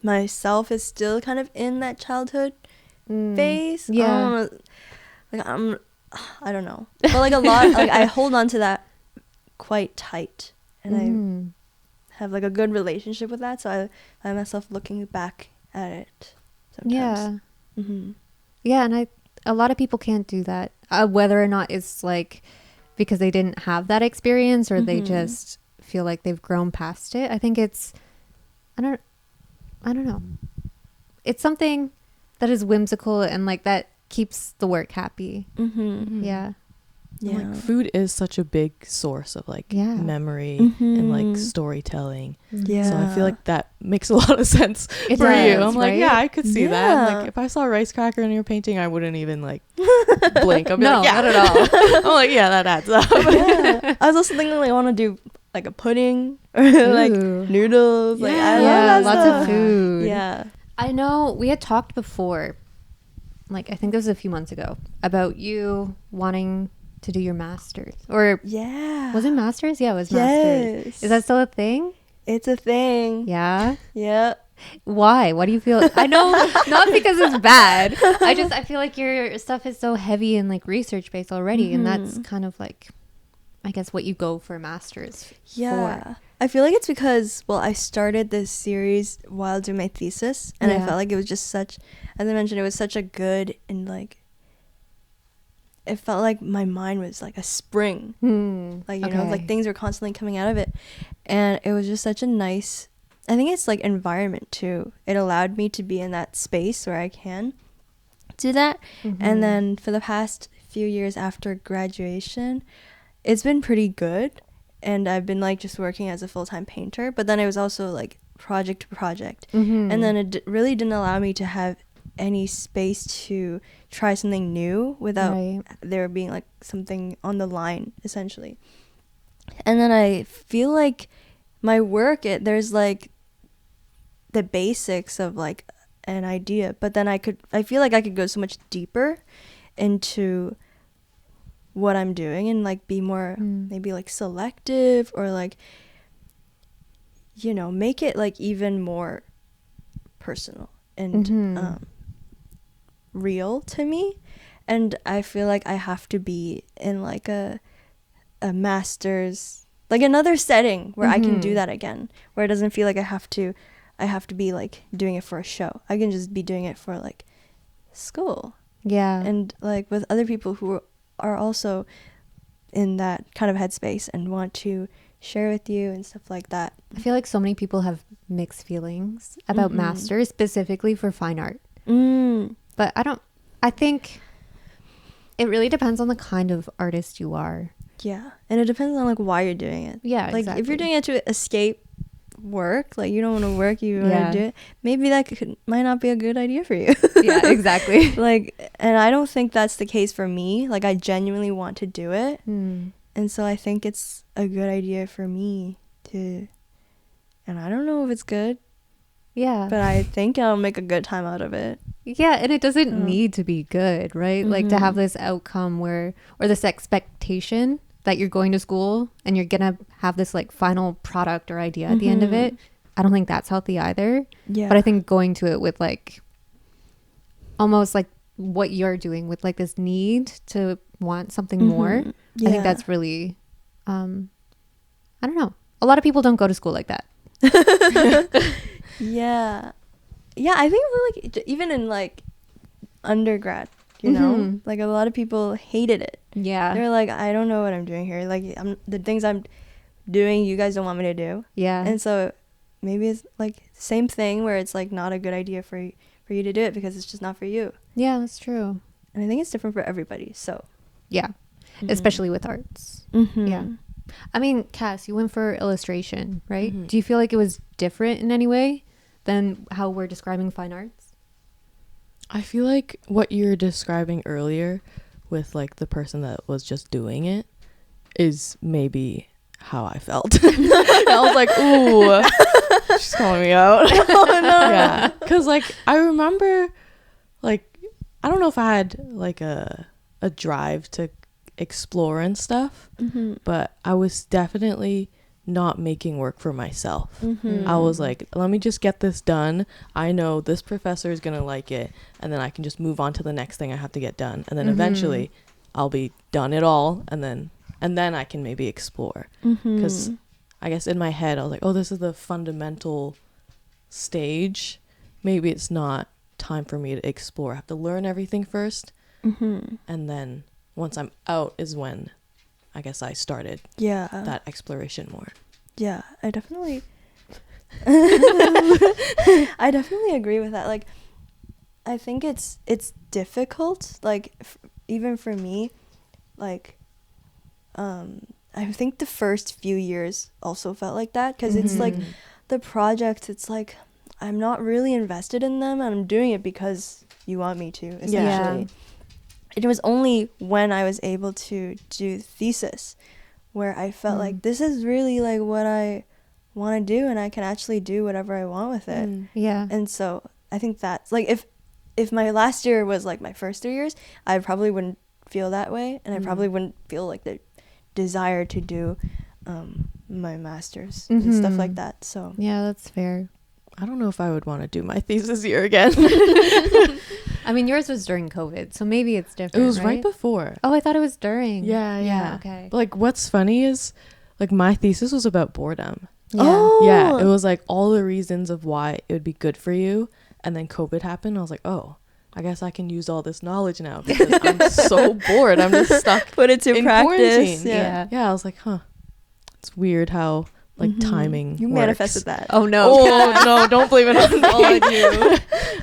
myself is still kind of in that childhood phase. Yeah. I don't know, but like a lot, like I hold on to that quite tight, and I have like a good relationship with that, so I find myself looking back at it sometimes. Yeah, and a lot of people can't do that, whether or not it's like because they didn't have that experience or they just feel like they've grown past it. I think it's I don't know. It's something that is whimsical and like that keeps the work happy. Yeah. Yeah. Like food is such a big source of like memory and like storytelling. Yeah. So I feel like that makes a lot of sense It for does, you. I'm like, right? yeah, I could see that. Yeah. Like if I saw a rice cracker in your painting, I wouldn't even like blink. I'd be No, like, yeah, not at all. I'm like, yeah, that adds up. Yeah. I was also thinking like I want to do like a pudding or like Ooh. noodles. Like I love Yeah, that lots stuff. of food. Yeah. I know we had talked before, like I think it was a few months ago, about you wanting to do your master's. Or Yeah. was it master's? Yeah, it was master's. Yes. Is that still a thing? It's a thing. Yeah. Yeah. Why? What do you feel? I know, not because it's bad. I feel like your stuff is so heavy and like research based already, and that's kind of like, I guess, what you go for a master's Yeah. for. I feel like it's because, well, I started this series while doing my thesis, and I felt like it was just such, as I mentioned, it was such a good, and like, it felt like my mind was like a spring. Like, you know, like things were constantly coming out of it. And it was just such a nice, I think it's like environment too. It allowed me to be in that space where I can do that. And then for the past few years after graduation, it's been pretty good. And I've been like just working as a full-time painter, but then it was also like project to project. And then it really didn't allow me to have any space to try something new without there being like something on the line, essentially. And then I feel like my work, there's like the basics of like an idea, but then I feel like I could go so much deeper into what I'm doing and like be more maybe like selective, or like, you know, make it like even more personal and real to me. And I feel like I have to be in like a master's, like another setting where I can do that again, where it doesn't feel like I have to be like doing it for a show. I can just be doing it for like school. Yeah. And like with other people who are also in that kind of headspace and want to share with you and stuff like that. I feel like so many people have mixed feelings about masters, specifically for fine art. But I think it really depends on the kind of artist you are. Yeah. And it depends on like why you're doing it. Yeah, like exactly. if you're doing it to escape work, like you don't want to work, you want to do it, maybe that might not be a good idea for you. Yeah, exactly. Like, and I don't think that's the case for me. Like I genuinely want to do it. And so I think it's a good idea for me to, and I don't know if it's good. Yeah. But I think I'll make a good time out of it. Yeah, and it doesn't need to be good, right? Like to have this outcome or this expectation that you're going to school and you're gonna have this like final product or idea at the end of it. I don't think that's healthy either. Yeah. But I think going to it with like almost like what you're doing with like this need to want something more. Yeah. I think that's really I don't know. A lot of people don't go to school like that. Yeah. Yeah, I think like even in like undergrad, you know, like a lot of people hated it. Yeah. They're like, I don't know what I'm doing here. Like the things I'm doing, you guys don't want me to do. Yeah. And so maybe it's like same thing where it's like not a good idea for you to do it because it's just not for you. Yeah, that's true. And I think it's different for everybody. So Yeah. Especially with arts. Yeah. I mean, Cass, you went for illustration, right? Do you feel like it was different in any way than how we're describing fine arts? I feel like what you're describing earlier with like the person that was just doing it is maybe how I felt. I was like, ooh, she's calling me out. Oh no. Yeah, because like I remember, like I don't know if I had like a drive to explore and stuff, but I was definitely not making work for myself. I was like, let me just get this done. I know this professor is gonna like it, and then I can just move on to the next thing I have to get done, and then eventually I'll be done it all, and then I can maybe explore. Because I guess in my head I was like, oh, this is the fundamental stage, maybe it's not time for me to explore. I have to learn everything first, and then once I'm out is when I guess I started that exploration more. Yeah, I definitely I definitely agree with that. Like I think it's difficult, like even for me, like I think the first few years also felt like that because it's like the projects, it's like I'm not really invested in them. I'm doing it because you want me to, essentially. It was only when I was able to do thesis where I felt like this is really like what I want to do and I can actually do whatever I want with it. Yeah. And so I think that's like if my last year was like my first 3 years, I probably wouldn't feel that way, and I probably wouldn't feel like the desire to do my master's and stuff like that. So yeah, that's fair. I don't know if I would want to do my thesis year again. I mean, yours was during COVID, so maybe it's different. It was right before. Oh, I thought it was during. Yeah. Okay. But, like, what's funny is, like, my thesis was about boredom. Yeah. Oh. Yeah, it was, like, all the reasons of why it would be good for you. And then COVID happened. I was like, oh, I guess I can use all this knowledge now because I'm so bored. I'm just stuck put it to in practice. quarantine. Yeah, I was like, huh. It's weird how, like, timing You works. manifested that. Oh, no. Oh, no, don't blame it on you.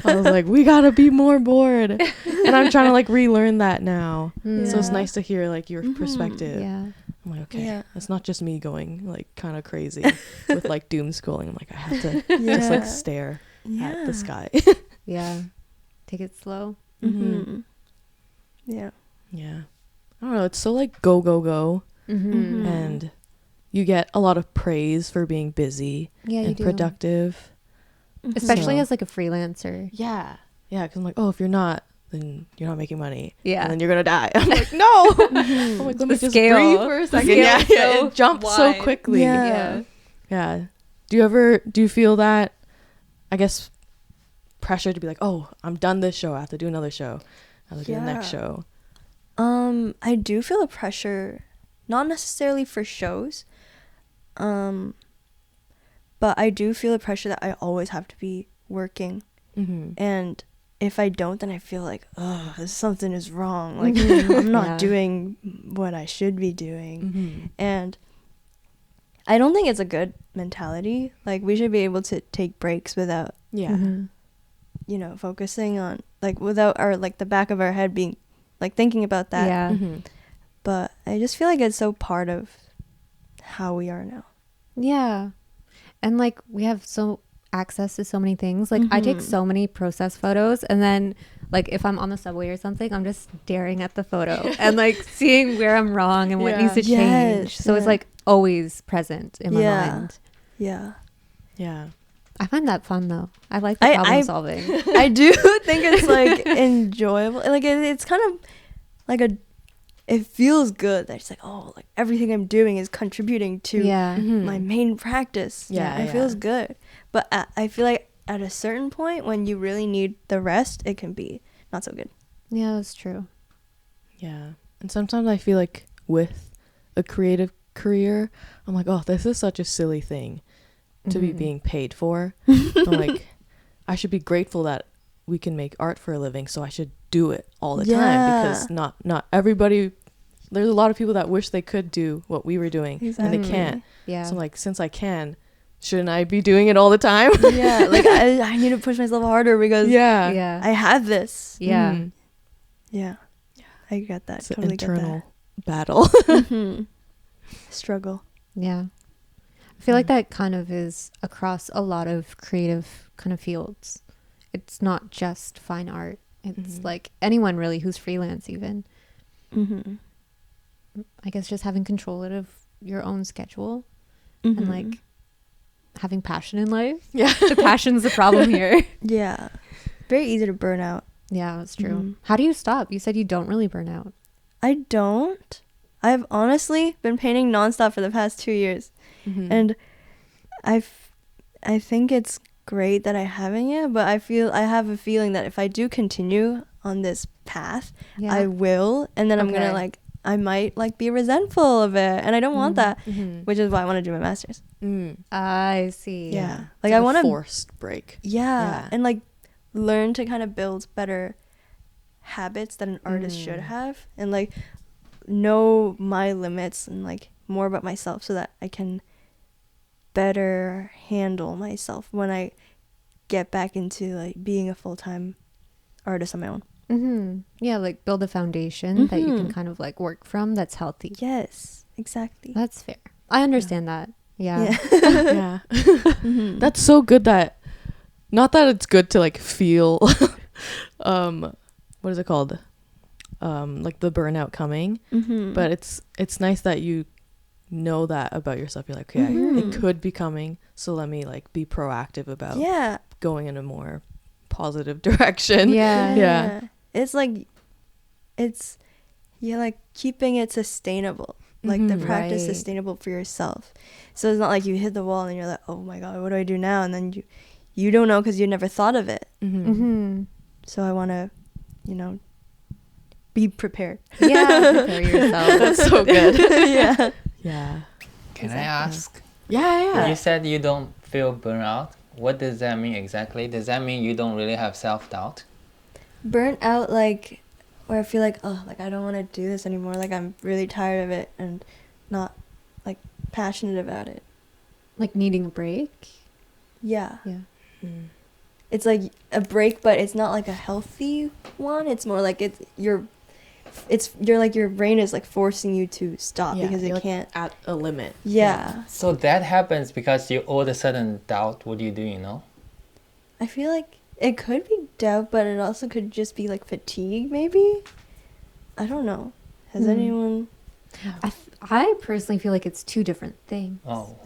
I was like, we gotta be more bored. And I'm trying to, like, relearn that now. So it's nice to hear, like, your perspective. Yeah. I'm like, okay, Yeah. it's not just me going, like, kind of crazy with, like, doom scrolling. I'm like, I have to just, like, stare at the sky. Yeah. Take it slow. Yeah. Yeah. I don't know. It's so, like, go, go, go. And you get a lot of praise for being busy Yeah, you and do. productive. Especially So- as like a freelancer. Yeah. Yeah, because I'm like, oh, if you're not, then you're not making money. Yeah. And then you're going to die. I'm like, no. I'm like, let me just scale. breathe for a second. scale Yeah, is so it jumps so wide. quickly. Yeah. Yeah. Do you feel that, I guess, pressure to be like, oh, I'm done this show. I have to do another show. I have to do the next show. I do feel a pressure, not necessarily for shows, but I do feel the pressure that I always have to be working, and if I don't, then I feel like, oh, something is wrong. Like I'm not doing what I should be doing, and I don't think it's a good mentality. Like we should be able to take breaks without, focusing on, like, without our, like, the back of our head being, like, thinking about that. Yeah. But I just feel like it's so part of how we are now. Yeah. And like we have so access to so many things. Like I take so many process photos, and then like if I'm on the subway or something, I'm just staring at the photo and like seeing where I'm wrong and what needs to change. So it's like always present in my mind. Yeah. Yeah. I find that fun though. I like the problem solving. I do think it's like enjoyable. Like it's kind of like it feels good that it's like, oh, like everything I'm doing is contributing to my main practice. Yeah, It feels good. But I feel like at a certain point when you really need the rest, it can be not so good. Yeah, that's true. Yeah. And sometimes I feel like with a creative career, I'm like, oh, this is such a silly thing to be being paid for. I'm like, I should be grateful that we can make art for a living, so I should do it all the time, because not everybody, there's a lot of people that wish they could do what we were doing and they can't. Yeah. So like, since I can, shouldn't I be doing it all the time? Yeah, like I need to push myself harder because Yeah. I have this. Yeah. Yeah. I get that. It's an Totally internal battle. Struggle. Yeah. I feel like that kind of is across a lot of creative kind of fields. It's not just fine art. It's like anyone really who's freelance even. I guess just having control of your own schedule and like having passion in life. Yeah. The passion's the problem here. Yeah. Very easy to burn out. Yeah, that's true. How do you stop? You said you don't really burn out. I don't. I've honestly been painting nonstop for the past 2 years. And I think it's great that I haven't yet, but I have a feeling that if I do continue on this path, I will, and then I'm gonna like, I might like be resentful of it, and I don't want that, which is why I want to do my master's. I see. Yeah, Like I want to forced break. Yeah, and like learn to kind of build better habits that an artist should have, and like know my limits and like more about myself so that I can better handle myself when I get back into like being a full-time artist on my own. Yeah, like build a foundation that you can kind of like work from that's healthy. Yes, exactly. That's fair. I understand that. Yeah. Yeah. That's so good that, not that it's good to like feel what is it called, like the burnout coming, but it's nice that you know that about yourself. You're like, okay, it could be coming, so let me like be proactive about going in a more positive direction. Yeah. It's like like keeping it sustainable, like the practice sustainable for yourself, so it's not like you hit the wall and you're like, oh my god, what do I do now, and then you don't know because you never thought of it. So I want to be prepared. Yeah, prepare yourself. That's so good. Yeah. Can I ask? Yeah. You said you don't feel burnout. What does that mean exactly? Does that mean you don't really have self-doubt? Burnt out, like where I feel like, oh, like I don't want to do this anymore, like I'm really tired of it and not like passionate about it. Like needing a break. Yeah. It's like a break, but it's not like a healthy one. It's more like you're like your brain is like forcing you to stop because it can't at a limit. Yeah. So that happens because you all of a sudden doubt what you do, you know? I feel like it could be doubt, but it also could just be like fatigue, maybe. I don't know. Has anyone? I personally feel like it's two different things. Oh,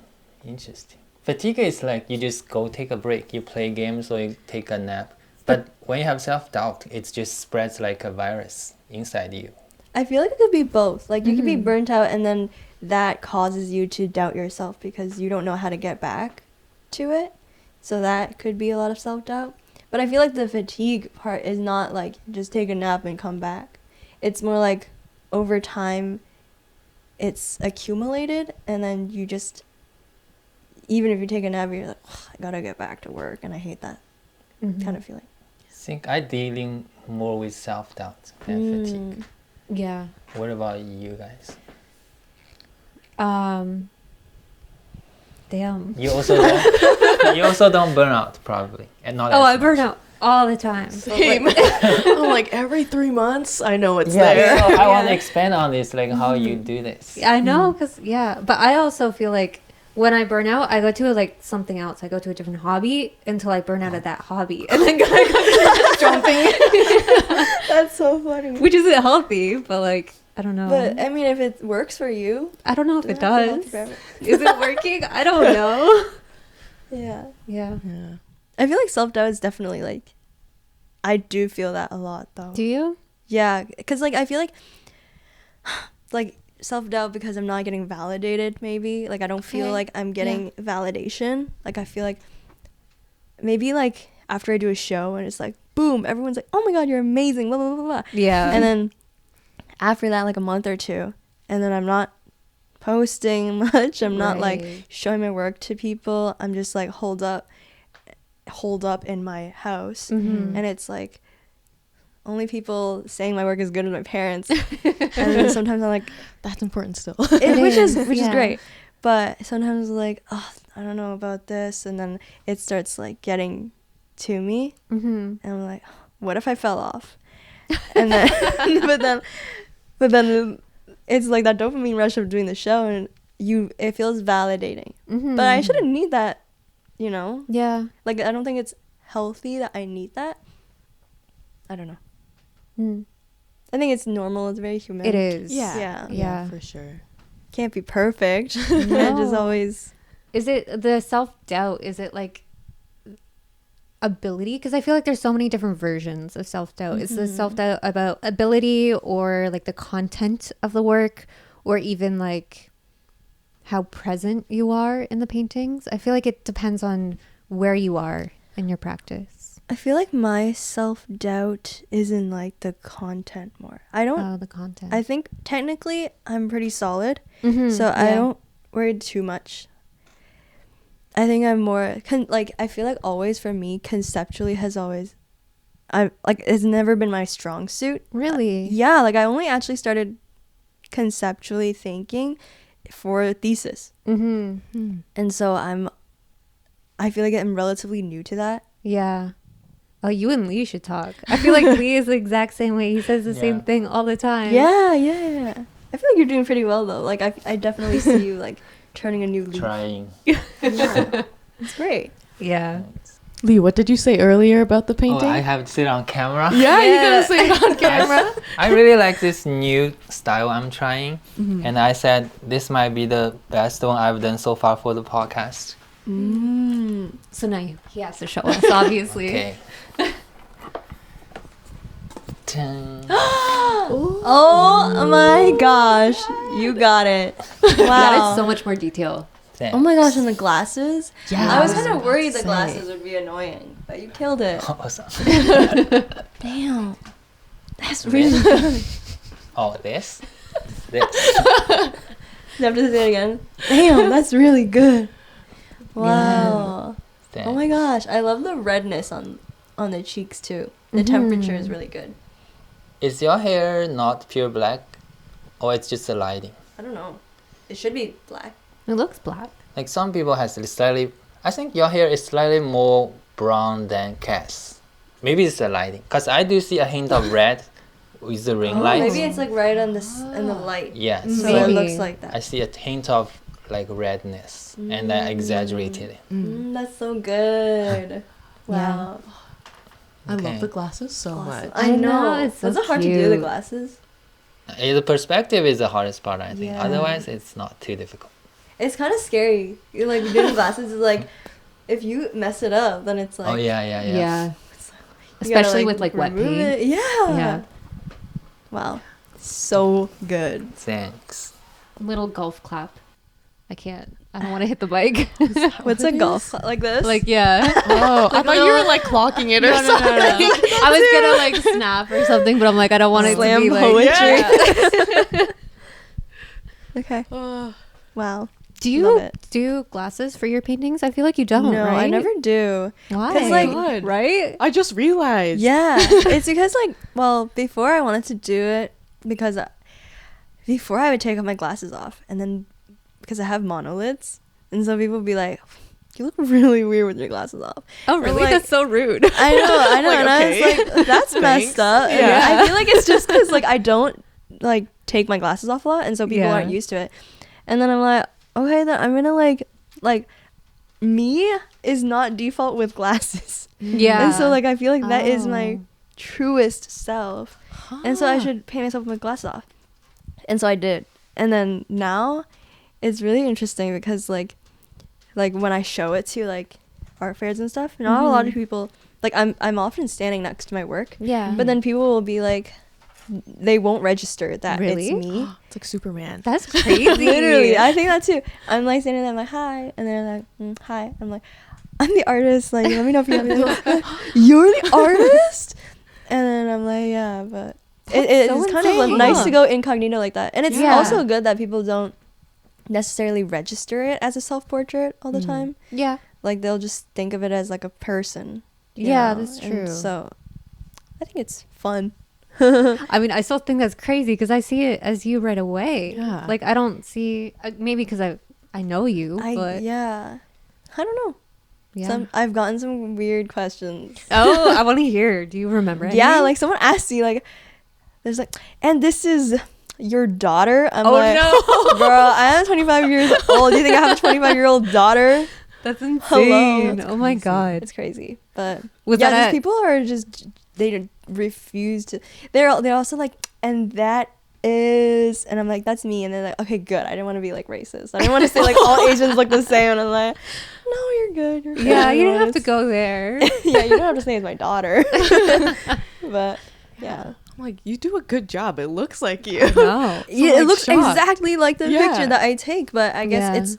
interesting. Fatigue is like you just go take a break, you play games or you take a nap. But when you have self-doubt, it just spreads like a virus inside you. I feel like it could be both. Like you could be burnt out and then that causes you to doubt yourself because you don't know how to get back to it. So that could be a lot of self-doubt. But I feel like the fatigue part is not like just take a nap and come back. It's more like over time it's accumulated, and then you just, even if you take a nap, you're like, oh, I gotta get back to work, and I hate that kind of feeling. I think I'm dealing more with self-doubt than fatigue. Yeah. What about you guys? Damn. You also don't burn out probably, and not. I burn out all the time. Same. I'm like every 3 months, I know it's Yeah, there. so I want to expand on this, like how you do this. I know, because but I also feel like when I burn out, I go to like something else. I go to a different hobby until I burn out of that hobby, and then go jumping. That's so funny. Which isn't healthy, but like I don't know. But I mean, if it works for you, I don't know if it doesn't have to be does. healthy forever. Is it working? I don't know. Yeah. Yeah. Yeah. I feel like self-doubt is definitely like, I do feel that a lot though. Do you? Yeah, because like I feel like self-doubt because I'm not getting validated, maybe. Like I don't feel Okay. like I'm getting validation. Like I feel like maybe like after I do a show and it's like boom, everyone's like, oh my god, you're amazing, blah blah blah blah. Yeah. And then after that, like a month or two, and then I'm not posting much. I'm not like Right. showing my work to people. I'm just like holed up in my house, Mhm. and it's like only people saying my work is good as my parents. And then sometimes I'm like, That's important still. which is Yeah. great, but sometimes like, oh, I don't know about this, and then it starts like getting to me, Mhm. and I'm like, what if I fell off? And then but then it's like that dopamine rush of doing the show, and it feels validating. Mhm. But I shouldn't need that, you know? Yeah. Like I don't think it's healthy that I need that. I don't know. Mm. I think it's normal. It's very human. It is. Yeah. Yeah. for sure. Can't be perfect. No. It just always. Is it the self-doubt? Is it like ability? Because I feel like there's so many different versions of self-doubt. Is the self-doubt about ability, or like the content of the work, or even like how present you are in the paintings? I feel like it depends on where you are in your practice. I feel like my self-doubt is in like the content more. I don't. Oh, the content. I think technically I'm pretty solid, Mhm. so I Yeah. don't worry too much. I think I'm more like I feel like always for me conceptually has always, it's never been my strong suit. Really? Yeah, like I only actually started conceptually thinking for a thesis, Mm-hmm. and so I feel like I'm relatively new to that. Yeah. Oh, you and Lee should talk. I feel like Lee is the exact same way. He says the same Yeah. thing all the time. Yeah. I feel like you're doing pretty well though. Like I definitely see you like turning a new leaf. Trying. Yeah. It's great. Yeah. Lee, what did you say earlier about the Oh, painting? I have to sit on camera. yeah, you Yeah. gotta say it on camera. I really like this new style I'm trying, Mm-hmm. and I said this might be the best one I've done so far for the podcast. So now he has to show us, obviously. Okay. Dun. Oh my gosh, you got it! That Wow. is so much more detail. Thanks. Oh my gosh, and the glasses? Yeah, I was I was kind of about worried to the say. glasses would be annoying, but you killed it. Awesome. Damn. That's really This? good. Oh, this? You have to say it again. Damn, that's really good. Wow. Thanks. Oh my gosh, I love the redness on the cheeks too. The temperature is really good. Is your hair not pure black, or it's just the lighting? I don't know. It should be black. It looks black. Like some people has slightly. I think your hair is slightly more brown than Cass. Maybe it's the lighting, cause I do see a hint of red with the ring light. Maybe it's like right on this in the light. Yes. So Maybe. it looks like I that. see a hint of like redness, and I exaggerated it. That's so good. Wow. I Okay. love the glasses so Awesome. much. I I know. know, it's so Was it hard to do the cute. glasses? The perspective is the hardest part, I think. Yeah. Otherwise, it's not too difficult. It's kind of scary. Like doing glasses is like, if you mess it up, then it's like. Oh yeah. Yeah. you gotta, Especially with like wet remove paint. it. Yeah. Yeah. Wow. So good. Thanks. Little golf clap. I can't. I don't want to hit the mic. What's a golf club like this? Like, yeah. Oh, I thought you were like clocking it or No, no, something. no, no. I was gonna like snap or something, but I'm like, I don't want it to Slam be like. poetry. Yeah. Okay. Oh, Wow. Do you Love it. do glasses for your paintings? I feel like you don't. No, right? I never do. Why? 'Cause, like, God. right? I just realized. Yeah. It's because like, well, before I wanted to do it because before I would take my glasses off, and then because I have monolids, and so people would be like, you look really weird with your glasses off. Oh, And, really? like, That's so rude. I know, Like, and okay. I was like, that's messed up. And Yeah. I feel like it's just because like I don't like take my glasses off a lot, and so people Yeah. aren't used to it. And then I'm like, okay, then I'm gonna like me is not default with glasses. Yeah. And so like I feel like that is my Oh. truest self, and so I should paint myself with my glasses off. And so I did, and then now it's really interesting because like when I show it to like art fairs and stuff, not a lot of people, like I'm often standing next to my work, Yeah. but then people will be like, they won't register that Really? it's me. It's like Superman. That's crazy. Literally, I think that too. I'm like standing there, I'm like, hi, and they're like, hi. I'm like, I'm the artist. Like, let me know if you have any. You're the artist? And then I'm like, yeah, but it's so kind of insane. nice to go incognito like that. And it's Yeah. also good that people don't necessarily register it as a self-portrait all the time. Yeah. Like, they'll just think of it as like a person. you Yeah, know? that's And true. so I think it's fun. I mean, I still think that's crazy because I see it as you right away. Yeah. Like, I don't see, maybe because I know you, but Yeah. I don't know. yeah. I've gotten some weird questions. Oh, I want to hear. Do you remember anything? Yeah, like someone asked me, like, there's like, and this is your daughter? I'm Oh, like, no. girl, I am 25 years old. Do you think I have a 25-year-old daughter? That's insane. Hello. Oh my God. It's crazy. But Was yeah, that these people are just, they refuse to, they're also like, and that is, and I'm like, that's me. And they're like, okay, good. I didn't want to be like racist. I didn't want to say like all Asians look the same. And I'm like, no, you're good. You're Yeah, good. you didn't have to It's- go there. Yeah, you don't have to say it's my daughter. But yeah. I'm like, you do a good job. It looks like you. No. Yeah, like, it looks shocked. exactly like the Yeah. picture that I take, but I guess Yeah. it's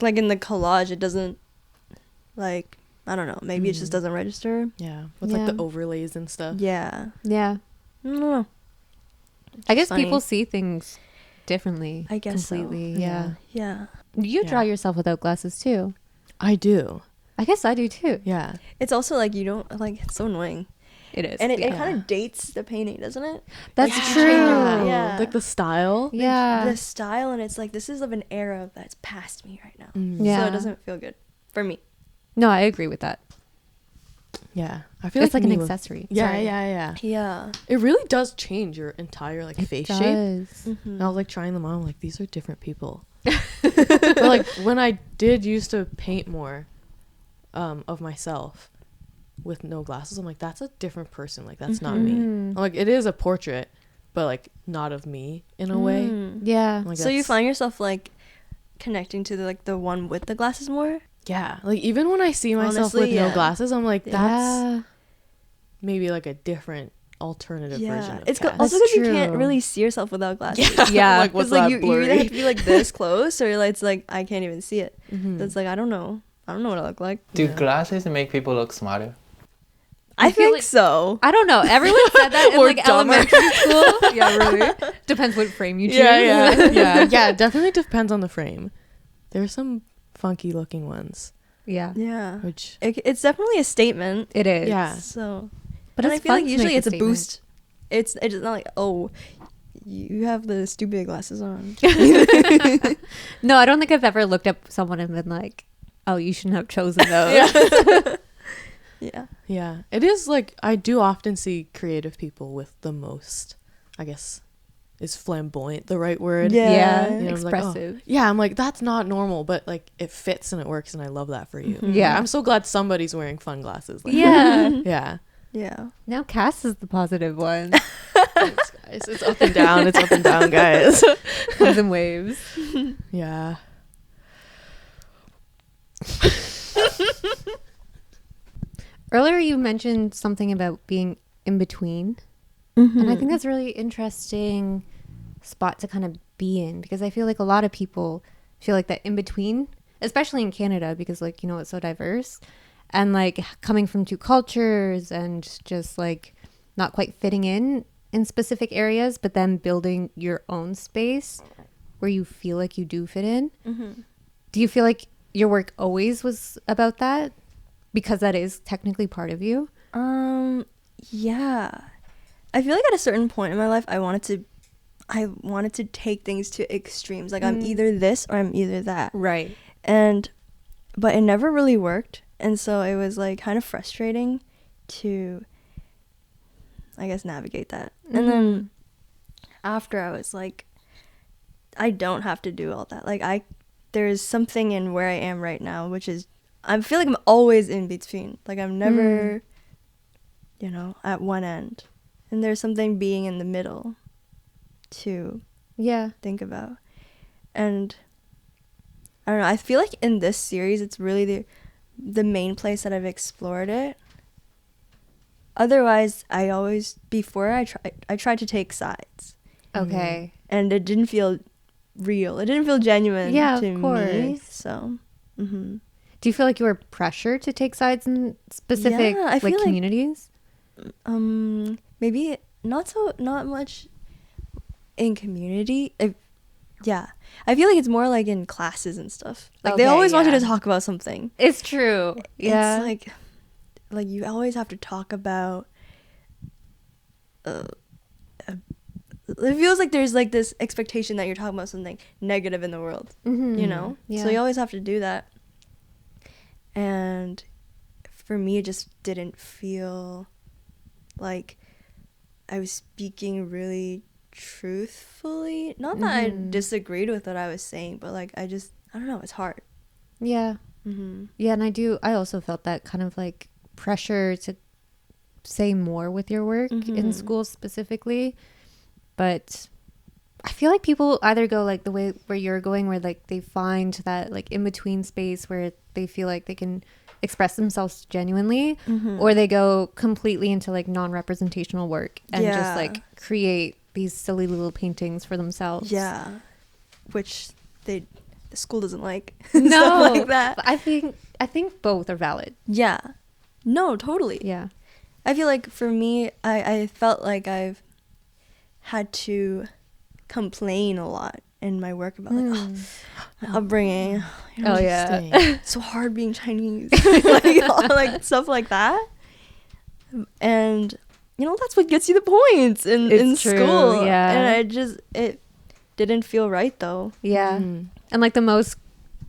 like in the collage, it doesn't, like, I don't know, maybe it just doesn't register. Yeah, with Yeah. like the overlays and stuff. Yeah. Yeah. I don't know. I guess funny. people see things differently. I guess so. completely. Yeah. Yeah. You draw Yeah. yourself without glasses too. I do. I guess I do too. Yeah. It's also like you don't, like, it's so annoying. It is. And it Yeah. kind of dates the painting, doesn't it? That's like, you true. change it. Yeah. Like the style. Yeah. The style, and it's like, this is of an era that's past me right now. Yeah. So it doesn't feel good for me. No, I agree with that. Yeah. I feel It's like an me with- accessory. Yeah, Sorry. yeah. Yeah. It really does change your entire like face shape. Does. And I was like trying them on. I'm like, these are different people. But like when I did used to paint more of myself with no glasses, I'm like, that's a different person. Like that's not me. I'm like, it is a portrait, but like not of me in a way. Yeah. I'm like, So you that's- find yourself like connecting to the one with the glasses more? yeah. Like even when I see myself Honestly, with no yeah. glasses, I'm like, that's Yeah. maybe like a different alternative version of It's Cass. also That's because you can't true. really see yourself without glasses. Yeah. Like what's It's like that you blurry? either have to be like this close, or like it's like I can't even see it. Mhm. That's like I don't know what I look like. Do Yeah. glasses make people look smarter? I feel think like- so. I don't know. Everyone said that in Or like dumber. elementary school. Yeah, really. Depends what frame you choose. Yeah. It definitely depends on the frame. There's some funky looking ones, Yeah. Yeah, which it's definitely a statement. It is. Yeah. So, But and it's I feel fun like to usually make it's a statement. boost. It's not like, oh, you have the stupid glasses on. No, I don't think I've ever looked up someone and been like, "Oh, you shouldn't have chosen those." Yeah. yeah, it is like I do often see creative people with the most, I guess, is flamboyant the right word? Yeah. Yeah. You know, I'm like, oh, Expressive. yeah, I'm like, that's not normal, but like it fits and it works and I love that for you. Yeah. I'm so glad somebody's wearing fun glasses. Like, Yeah. yeah. Yeah. Now Cass is the positive one. Thanks, guys. It's up and down. It's up and down, guys. Comes in waves. Yeah. Earlier, you mentioned something about being in between. And I think that's a really interesting spot to kind of be in, because I feel like a lot of people feel like that in between, especially in Canada, because like, you know, it's so diverse, and like coming from two cultures and just like not quite fitting in specific areas, but then building your own space where you feel like you do fit in. Do you feel like your work always was about that, because that is technically part of you? Yeah. I feel like at a certain point in my life, I wanted to take things to extremes. Like I'm either this or I'm either that. Right. But it never really worked. And so it was like kind of frustrating to, I guess, navigate that. And then after, I was like, I don't have to do all that. Like there's something in where I am right now, which is, I feel like I'm always in between. Like I'm never, you know, at one end. And there's something being in the middle to Yeah. think about. And I don't know, I feel like in this series, it's really the main place that I've explored it. Otherwise, I tried to take sides, Okay. and it didn't feel real. It didn't feel genuine Yeah, to of me. course. So, Do you feel like you were pressured to take sides in specific Yeah, I feel like- communities? maybe not much in community. I feel like it's more like in classes and stuff. Like they Okay, always want you to yeah. talk about something. It's true. Yeah. It's like you always have to talk about. It feels like there's like this expectation that you're talking about something negative in the world. Mhm. You know, Yeah. so you always have to do that. And for me, it just didn't feel like I was speaking really truthfully. Not that I disagreed with what I was saying, but like I don't know, it's hard. Yeah. Mm-hmm. Yeah, and I also felt that kind of like pressure to say more with your work in school specifically. But I feel like people either go like the way where you're going, where like they find that like in between space where they feel like they can express themselves genuinely, or they go completely into like non-representational work and just like create these silly little paintings for themselves. Yeah, which the school doesn't like. No, Stuff like that. But I think both are valid. Yeah, no, totally. Yeah. I feel like for me, I felt like I've had to complain a lot in my work about like my upbringing. You know, Oh yeah. it's so hard being Chinese, like stuff like that. And you know that's what gets you the points in It's true, school. yeah. And it didn't feel right though. Yeah. And like the most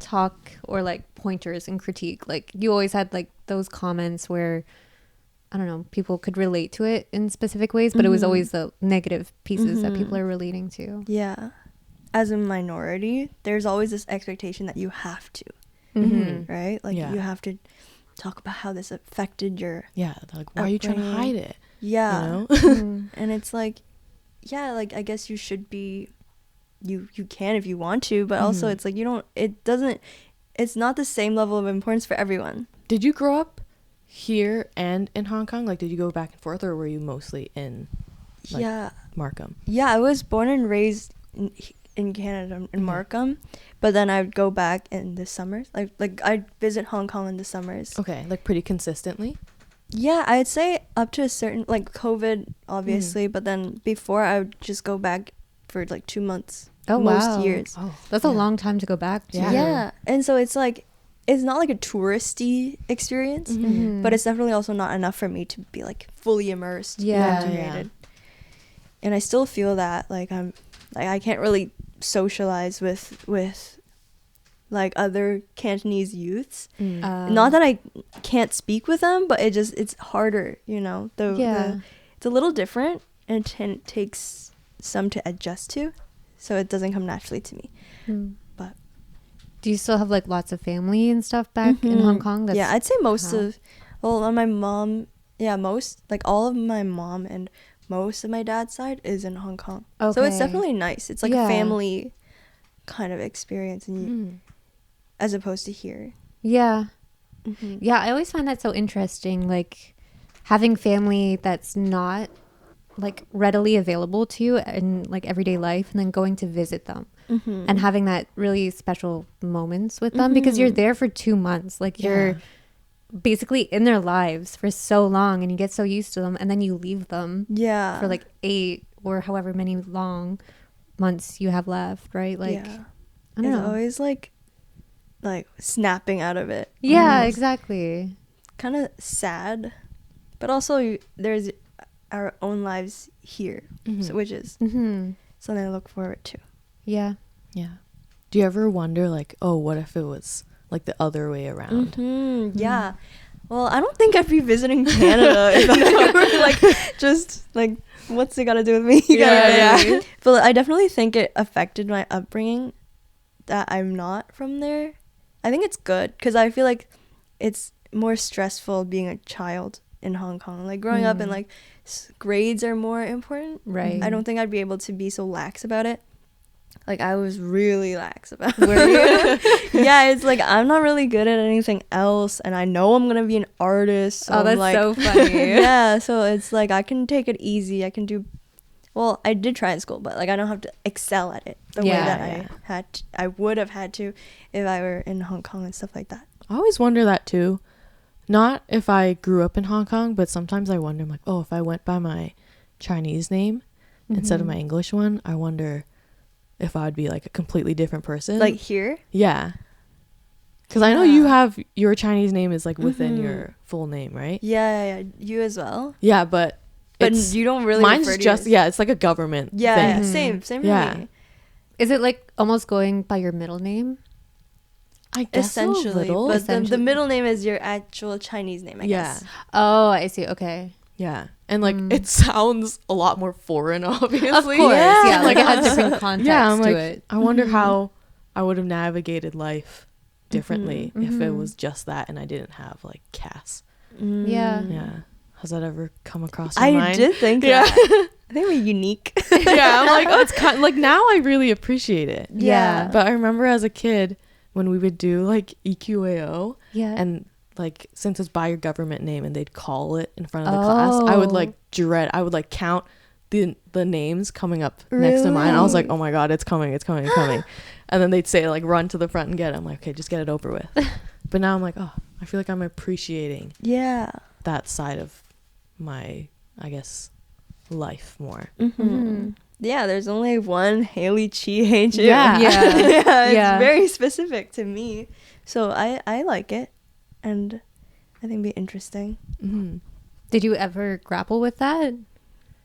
talk or like pointers and critique, like you always had like those comments where I don't know, people could relate to it in specific ways, but it was always the negative pieces that people are relating to. Yeah. As a minority, there's always this expectation that you have to, right? Like Yeah. you have to talk about how this affected your Yeah, they're like, why are you trying to upbringing. hide it? Yeah. You know? And it's like, yeah, like I guess you should be, you can if you want to, but also it's like it's not the same level of importance for everyone. Did you grow up here and in Hong Kong? Like, did you go back and forth, or were you mostly in Markham? Yeah, I was born and raised in Canada, in Markham, but then I would go back in the summers. Like I'd visit Hong Kong in the summers. Okay, like pretty consistently? Yeah, I'd say up to a certain, like COVID, obviously, but then before I would just go back for like 2 months. Oh, most wow. years. Oh, That's a long time to go back to. Yeah. And so it's like, it's not like a touristy experience, but it's definitely also not enough for me to be like fully immersed. Yeah. Integrated. And I still feel that like I can't really socialize with like other Cantonese youths. Not that I can't speak with them, but it's harder, you know. It's a little different, and it takes some to adjust to, so it doesn't come naturally to me. But Do you still have like lots of family and stuff back in Hong Kong? yeah, I'd say most of, well, my mom, most, like all of my mom and most of my dad's side is in Hong Kong. So it's Okay. definitely nice. It's like Yeah. a family kind of experience, and as opposed to here. Yeah. Yeah, I always find that so interesting, like having family that's not like readily available to you in like everyday life, and then going to visit them and having that really special moments with them because you're there for 2 months. Like you're basically in their lives for so long, and you get so used to them, and then you leave them Yeah. for like 8 or however many long months you have left, right? Like I don't it's know. always like snapping out of it. Yeah, exactly. Kind of sad, but also there's our own lives here, so, which is something I look forward to. Yeah. Yeah. Do you ever wonder, like, oh, what if it was like the other way around? Yeah. Well, I don't think I'd be visiting Canada if I were like just like, what's it got to do with me? Yeah. But I definitely think it affected my upbringing that I'm not from there. I think it's good because I feel like it's more stressful being a child in Hong Kong. Like growing up and like grades are more important. Right. I don't think I'd be able to be so lax about it. Like I was really lax about Were you? yeah, it's like I'm not really good at anything else, and I know I'm gonna be an artist. So Oh, I'm that's like, so funny. yeah, so it's like I can take it easy. I can do well. I did try in school, but like I don't have to excel at it the way Yeah, that I would have had to if I were in Hong Kong and stuff like that. I always wonder that too. Not if I grew up in Hong Kong, but sometimes I wonder, I'm like, oh, if I went by my Chinese name instead of my English one, I wonder if I would be like a completely different person. Like here, yeah. Because I know you have your Chinese name is like within your full name, right? yeah, you as well. Yeah, but it's, you don't really. mine's refer to just yours. it's like a government Yeah, thing. same Yeah. for me. Is it like almost going by your middle name? I guess Essentially, a little. but the middle name is your actual Chinese name, I Yeah. guess. Oh, I see. Okay. Yeah. And like it sounds a lot more foreign, obviously. Of course. Yeah. Like it has different context Yeah, I'm to like, it. I wonder how I would have navigated life differently if it was just that and I didn't have like Cass. Yeah. Yeah. Has that ever come across your I mind? did think Yeah. that. I think we're unique. Yeah, I'm like, oh, it's kind like now I really appreciate it. Yeah. But I remember as a kid when we would do like EQAO Yeah. and like since it's by your government name and they'd call it in front of the class, I would like I would like count the names coming up next to mine. I was like, oh my god, it's coming. And then they'd say like run to the front and get it. I'm like, okay, just get it over with. But now I'm like, oh, I feel like I'm appreciating Yeah. that side of my, I guess, life more. Yeah, there's only one Hayley Chiu. Yeah. Yeah, it's Yeah. very specific to me. So I like it, and I think it'd be interesting. Did you ever grapple with that?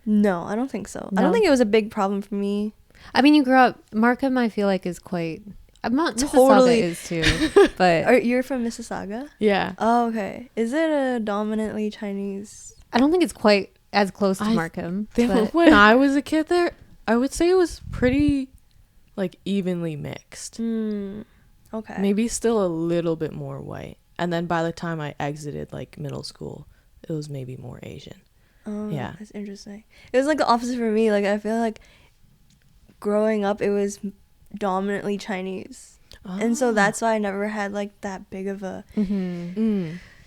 No, I don't think so. I No? don't think it was a big problem for me. I mean, you grew up. Markham, I feel like, is quite. I'm not Totally. Mississauga is too, but You're from Mississauga? Yeah. Oh, okay. Is it a dominantly Chinese? I don't think it's quite as close to I Markham. think But when I was a kid there, I would say it was pretty like evenly mixed. Okay. Maybe still a little bit more white. And then by the time I exited like middle school, it was maybe more Asian. Oh, Yeah. that's interesting. It was like the opposite for me. Like I feel like growing up, it was dominantly Chinese, and so that's why I never had like that big of a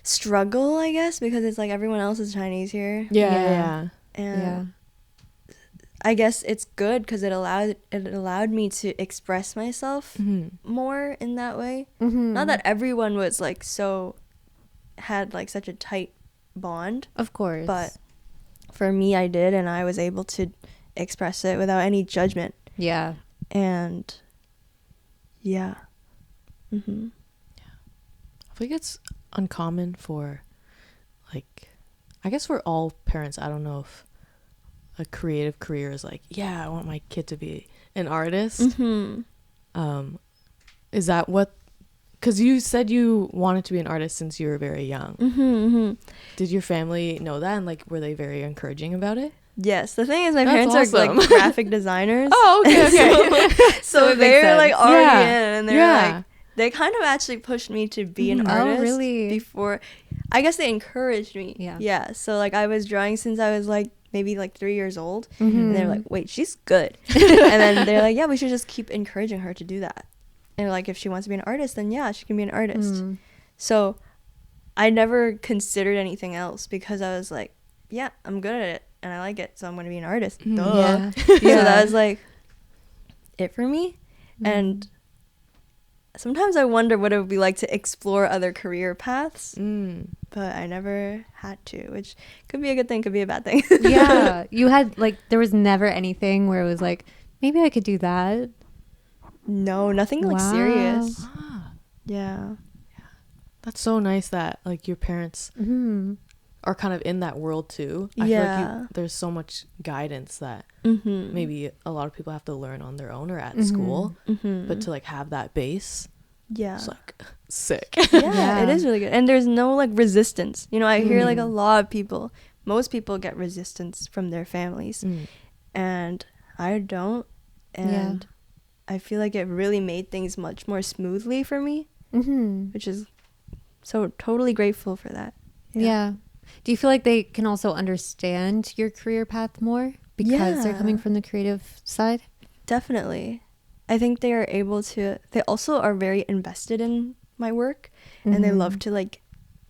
struggle, I guess, because it's like everyone else is Chinese here. Yeah. And I guess it's good because it allowed me to express myself more in that way. Not that everyone was like had like such a tight bond, of course, but for me, I did, and I was able to express it without any judgment. yeah, And yeah. I think it's uncommon for like, I guess for all parents, I don't know if a creative career is like, yeah, I want my kid to be an artist. Is that what, because you said you wanted to be an artist since you were very young. Did your family know that, and like were they very encouraging about it? Yes, the thing is my That's parents are awesome. like graphic designers. Oh, okay. So it makes they're like sense. already Yeah. in, and they're Yeah. like, they kind of actually pushed me to be an Oh, artist really? before. I guess they encouraged me. Yeah. Yeah. So like I was drawing since I was like maybe like 3 years old, and they're like, wait, she's good. And then they're like, yeah, we should just keep encouraging her to do that. And like if she wants to be an artist, then yeah, she can be an artist. So I never considered anything else because I was like, yeah, I'm good at it and I like it, so I'm going to be an artist. Duh. Yeah. So that was like it for me. And sometimes I wonder what it would be like to explore other career paths, but I never had to, which could be a good thing, could be a bad thing. Yeah, you had like there was never anything where it was like maybe I could do that. No, nothing like Wow. serious. Yeah. That's so nice that like your parents are kind of in that world too. I feel like there's so much guidance that maybe a lot of people have to learn on their own or at school, but to like have that base, Yeah. it's like sick. Yeah, it is really good. And there's no like resistance. You know, I hear like a lot of people, most people get resistance from their families, and I don't. And I feel like it really made things much more smoothly for me, which is so totally grateful for that. Yeah. Do you feel like they can also understand your career path more because they're coming from the creative side? Definitely. I think they are able to, they also are very invested in my work, and they love to like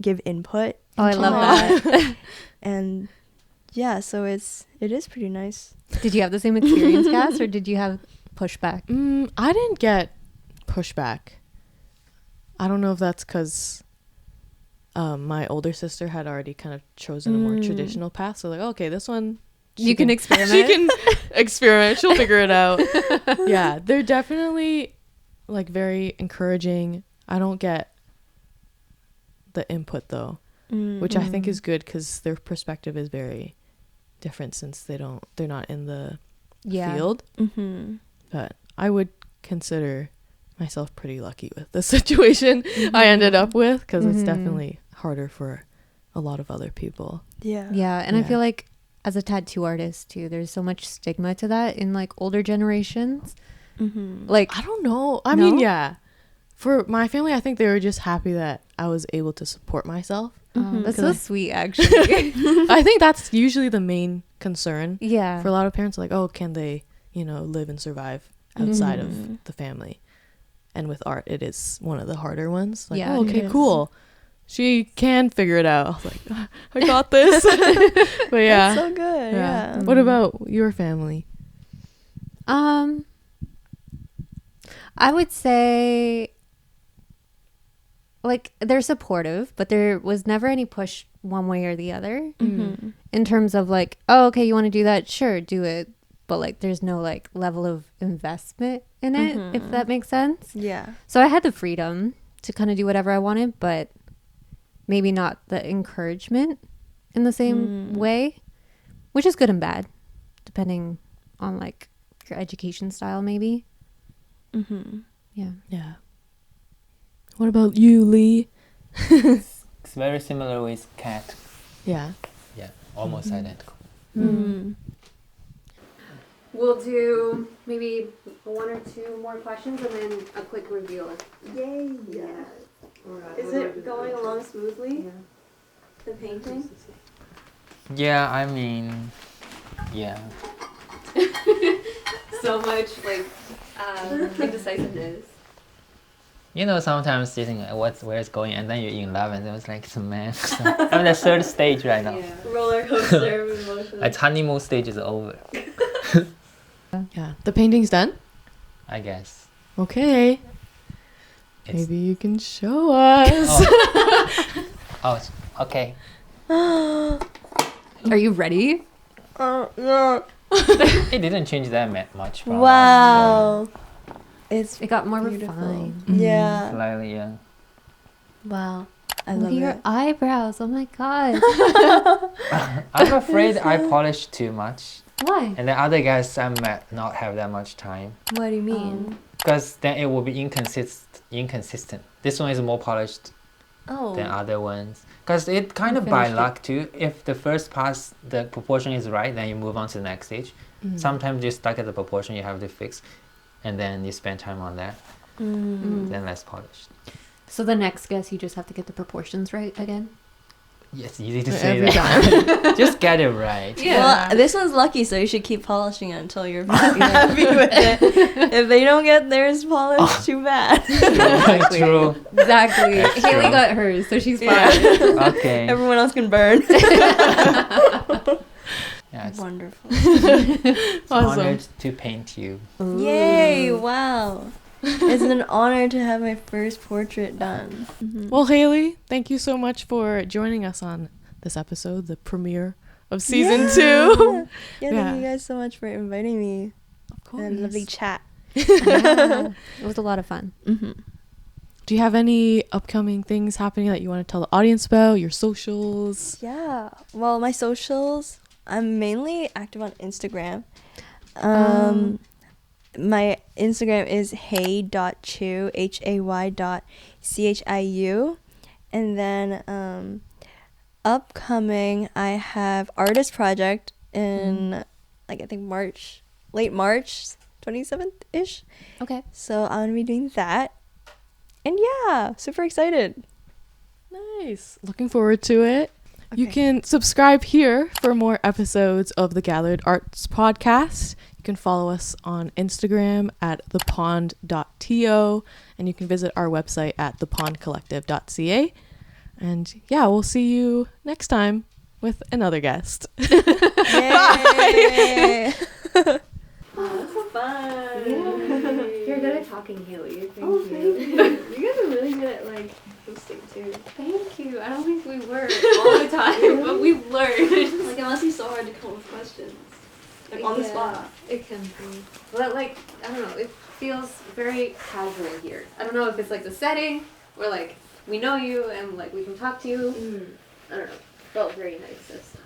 give input. Oh, I into love my that. work. And yeah, so it is pretty nice. Did you have the same experience, Cass, or did you have pushback? I didn't get pushback. I don't know if that's because my older sister had already kind of chosen a more traditional path. So like, okay, this one You can experiment. She can experiment. She'll figure it out. Yeah, they're definitely like very encouraging. I don't get the input though, which I think is good because their perspective is very different since they're not in the field. But I would consider myself pretty lucky with the situation I ended up with, because it's definitely harder for a lot of other people. And I feel like as a tattoo artist too, there's so much stigma to that in like older generations. Like, I don't know. I mean, yeah, for my family, I think they were just happy that I was able to support myself. That's so sweet, actually. I think that's usually the main concern. Yeah. For a lot of parents, like, oh, can they, live and survive outside of the family? And with art, it is one of the harder ones. Like, Yeah, oh, okay, cool. She can figure it out. I was like, I got this. But yeah. That's so good. Yeah. What about your family? I would say, like, they're supportive, but there was never any push one way or the other in terms of like, oh, okay, you want to do that? Sure, do it. But like, there's no like level of investment in it, if that makes sense. Yeah. So I had the freedom to kind of do whatever I wanted, but maybe not the encouragement in the same way, which is good and bad, depending on like your education style, maybe. Yeah. What about you, Lee? It's very similar with Cat. Yeah. Yeah, almost identical. We'll do maybe one or two more questions and then a quick review. Yay. Yeah. Is it going along smoothly? The painting? Yeah, I mean, yeah. So much like indecisiveness. Sometimes you think where it's going, and then you're in love, and then it's like, man. I'm in the third stage right now. Roller coaster of emotions. Its honeymoon stage is over, Yeah. The painting's done? I guess. Okay. It's, Maybe you can show us. oh, okay. Are you ready? No. It didn't change that much. From Wow. It got more beautiful. refined. Yeah. Slightly, yeah. Wow. I Look love at your it. eyebrows. Oh my god. I'm afraid I polished too much, Why? and the other guys I met not have that much time, What do you mean? because then it will be inconsistent. This one is more polished Oh. than other ones, because it kind of by finished it. luck too. If the first pass the proportion is right, then you move on to the next stage. Sometimes you're stuck at the proportion you have to fix, and then you spend time on that, then less polished. So the next guess, you just have to get the proportions right again. Yes, easy to say Every that. Just get it right. Well, this one's lucky, so you should keep polishing it until you're happy with it. If they don't get theirs polished, too bad. True. Exactly. That's Haley true. got hers, so she's fine. Yeah. Okay. Everyone else can burn. Yeah, it's Wonderful. Awesome. honored to paint you. Yay! Wow. It's an honor to have my first portrait done. Well, Hayley, thank you so much for joining us on this episode, the premiere of season 2. Yeah, thank you guys so much for inviting me. Of course. And lovely chat. Yeah. It was a lot of fun. Do you have any upcoming things happening that you want to tell the audience about? Your socials? Yeah. Well, my socials, I'm mainly active on Instagram. My Instagram is hey.chiu, hay.chiu. And then upcoming, I have artist project in I think late March 27th-ish. Okay. So I'm going to be doing that. And yeah, super excited. Nice. Looking forward to it. You can subscribe here for more episodes of the Gathered Arts podcast. You can follow us on Instagram at thepond.to, and you can visit our website at thepondcollective.ca. And yeah, we'll see you next time with another guest. Yay! That's so fun. Yeah. You're good at talking, Hayley. Thank you. You guys are really good at like hosting too. Thank you. I don't think we were all the time, but we've learned. Like it must be so hard to come up with questions. Like on the spot. It can be. But like, I don't know, it feels very casual here. I don't know if it's like the setting or like we know you and like we can talk to you. I don't know. Felt very nice this time.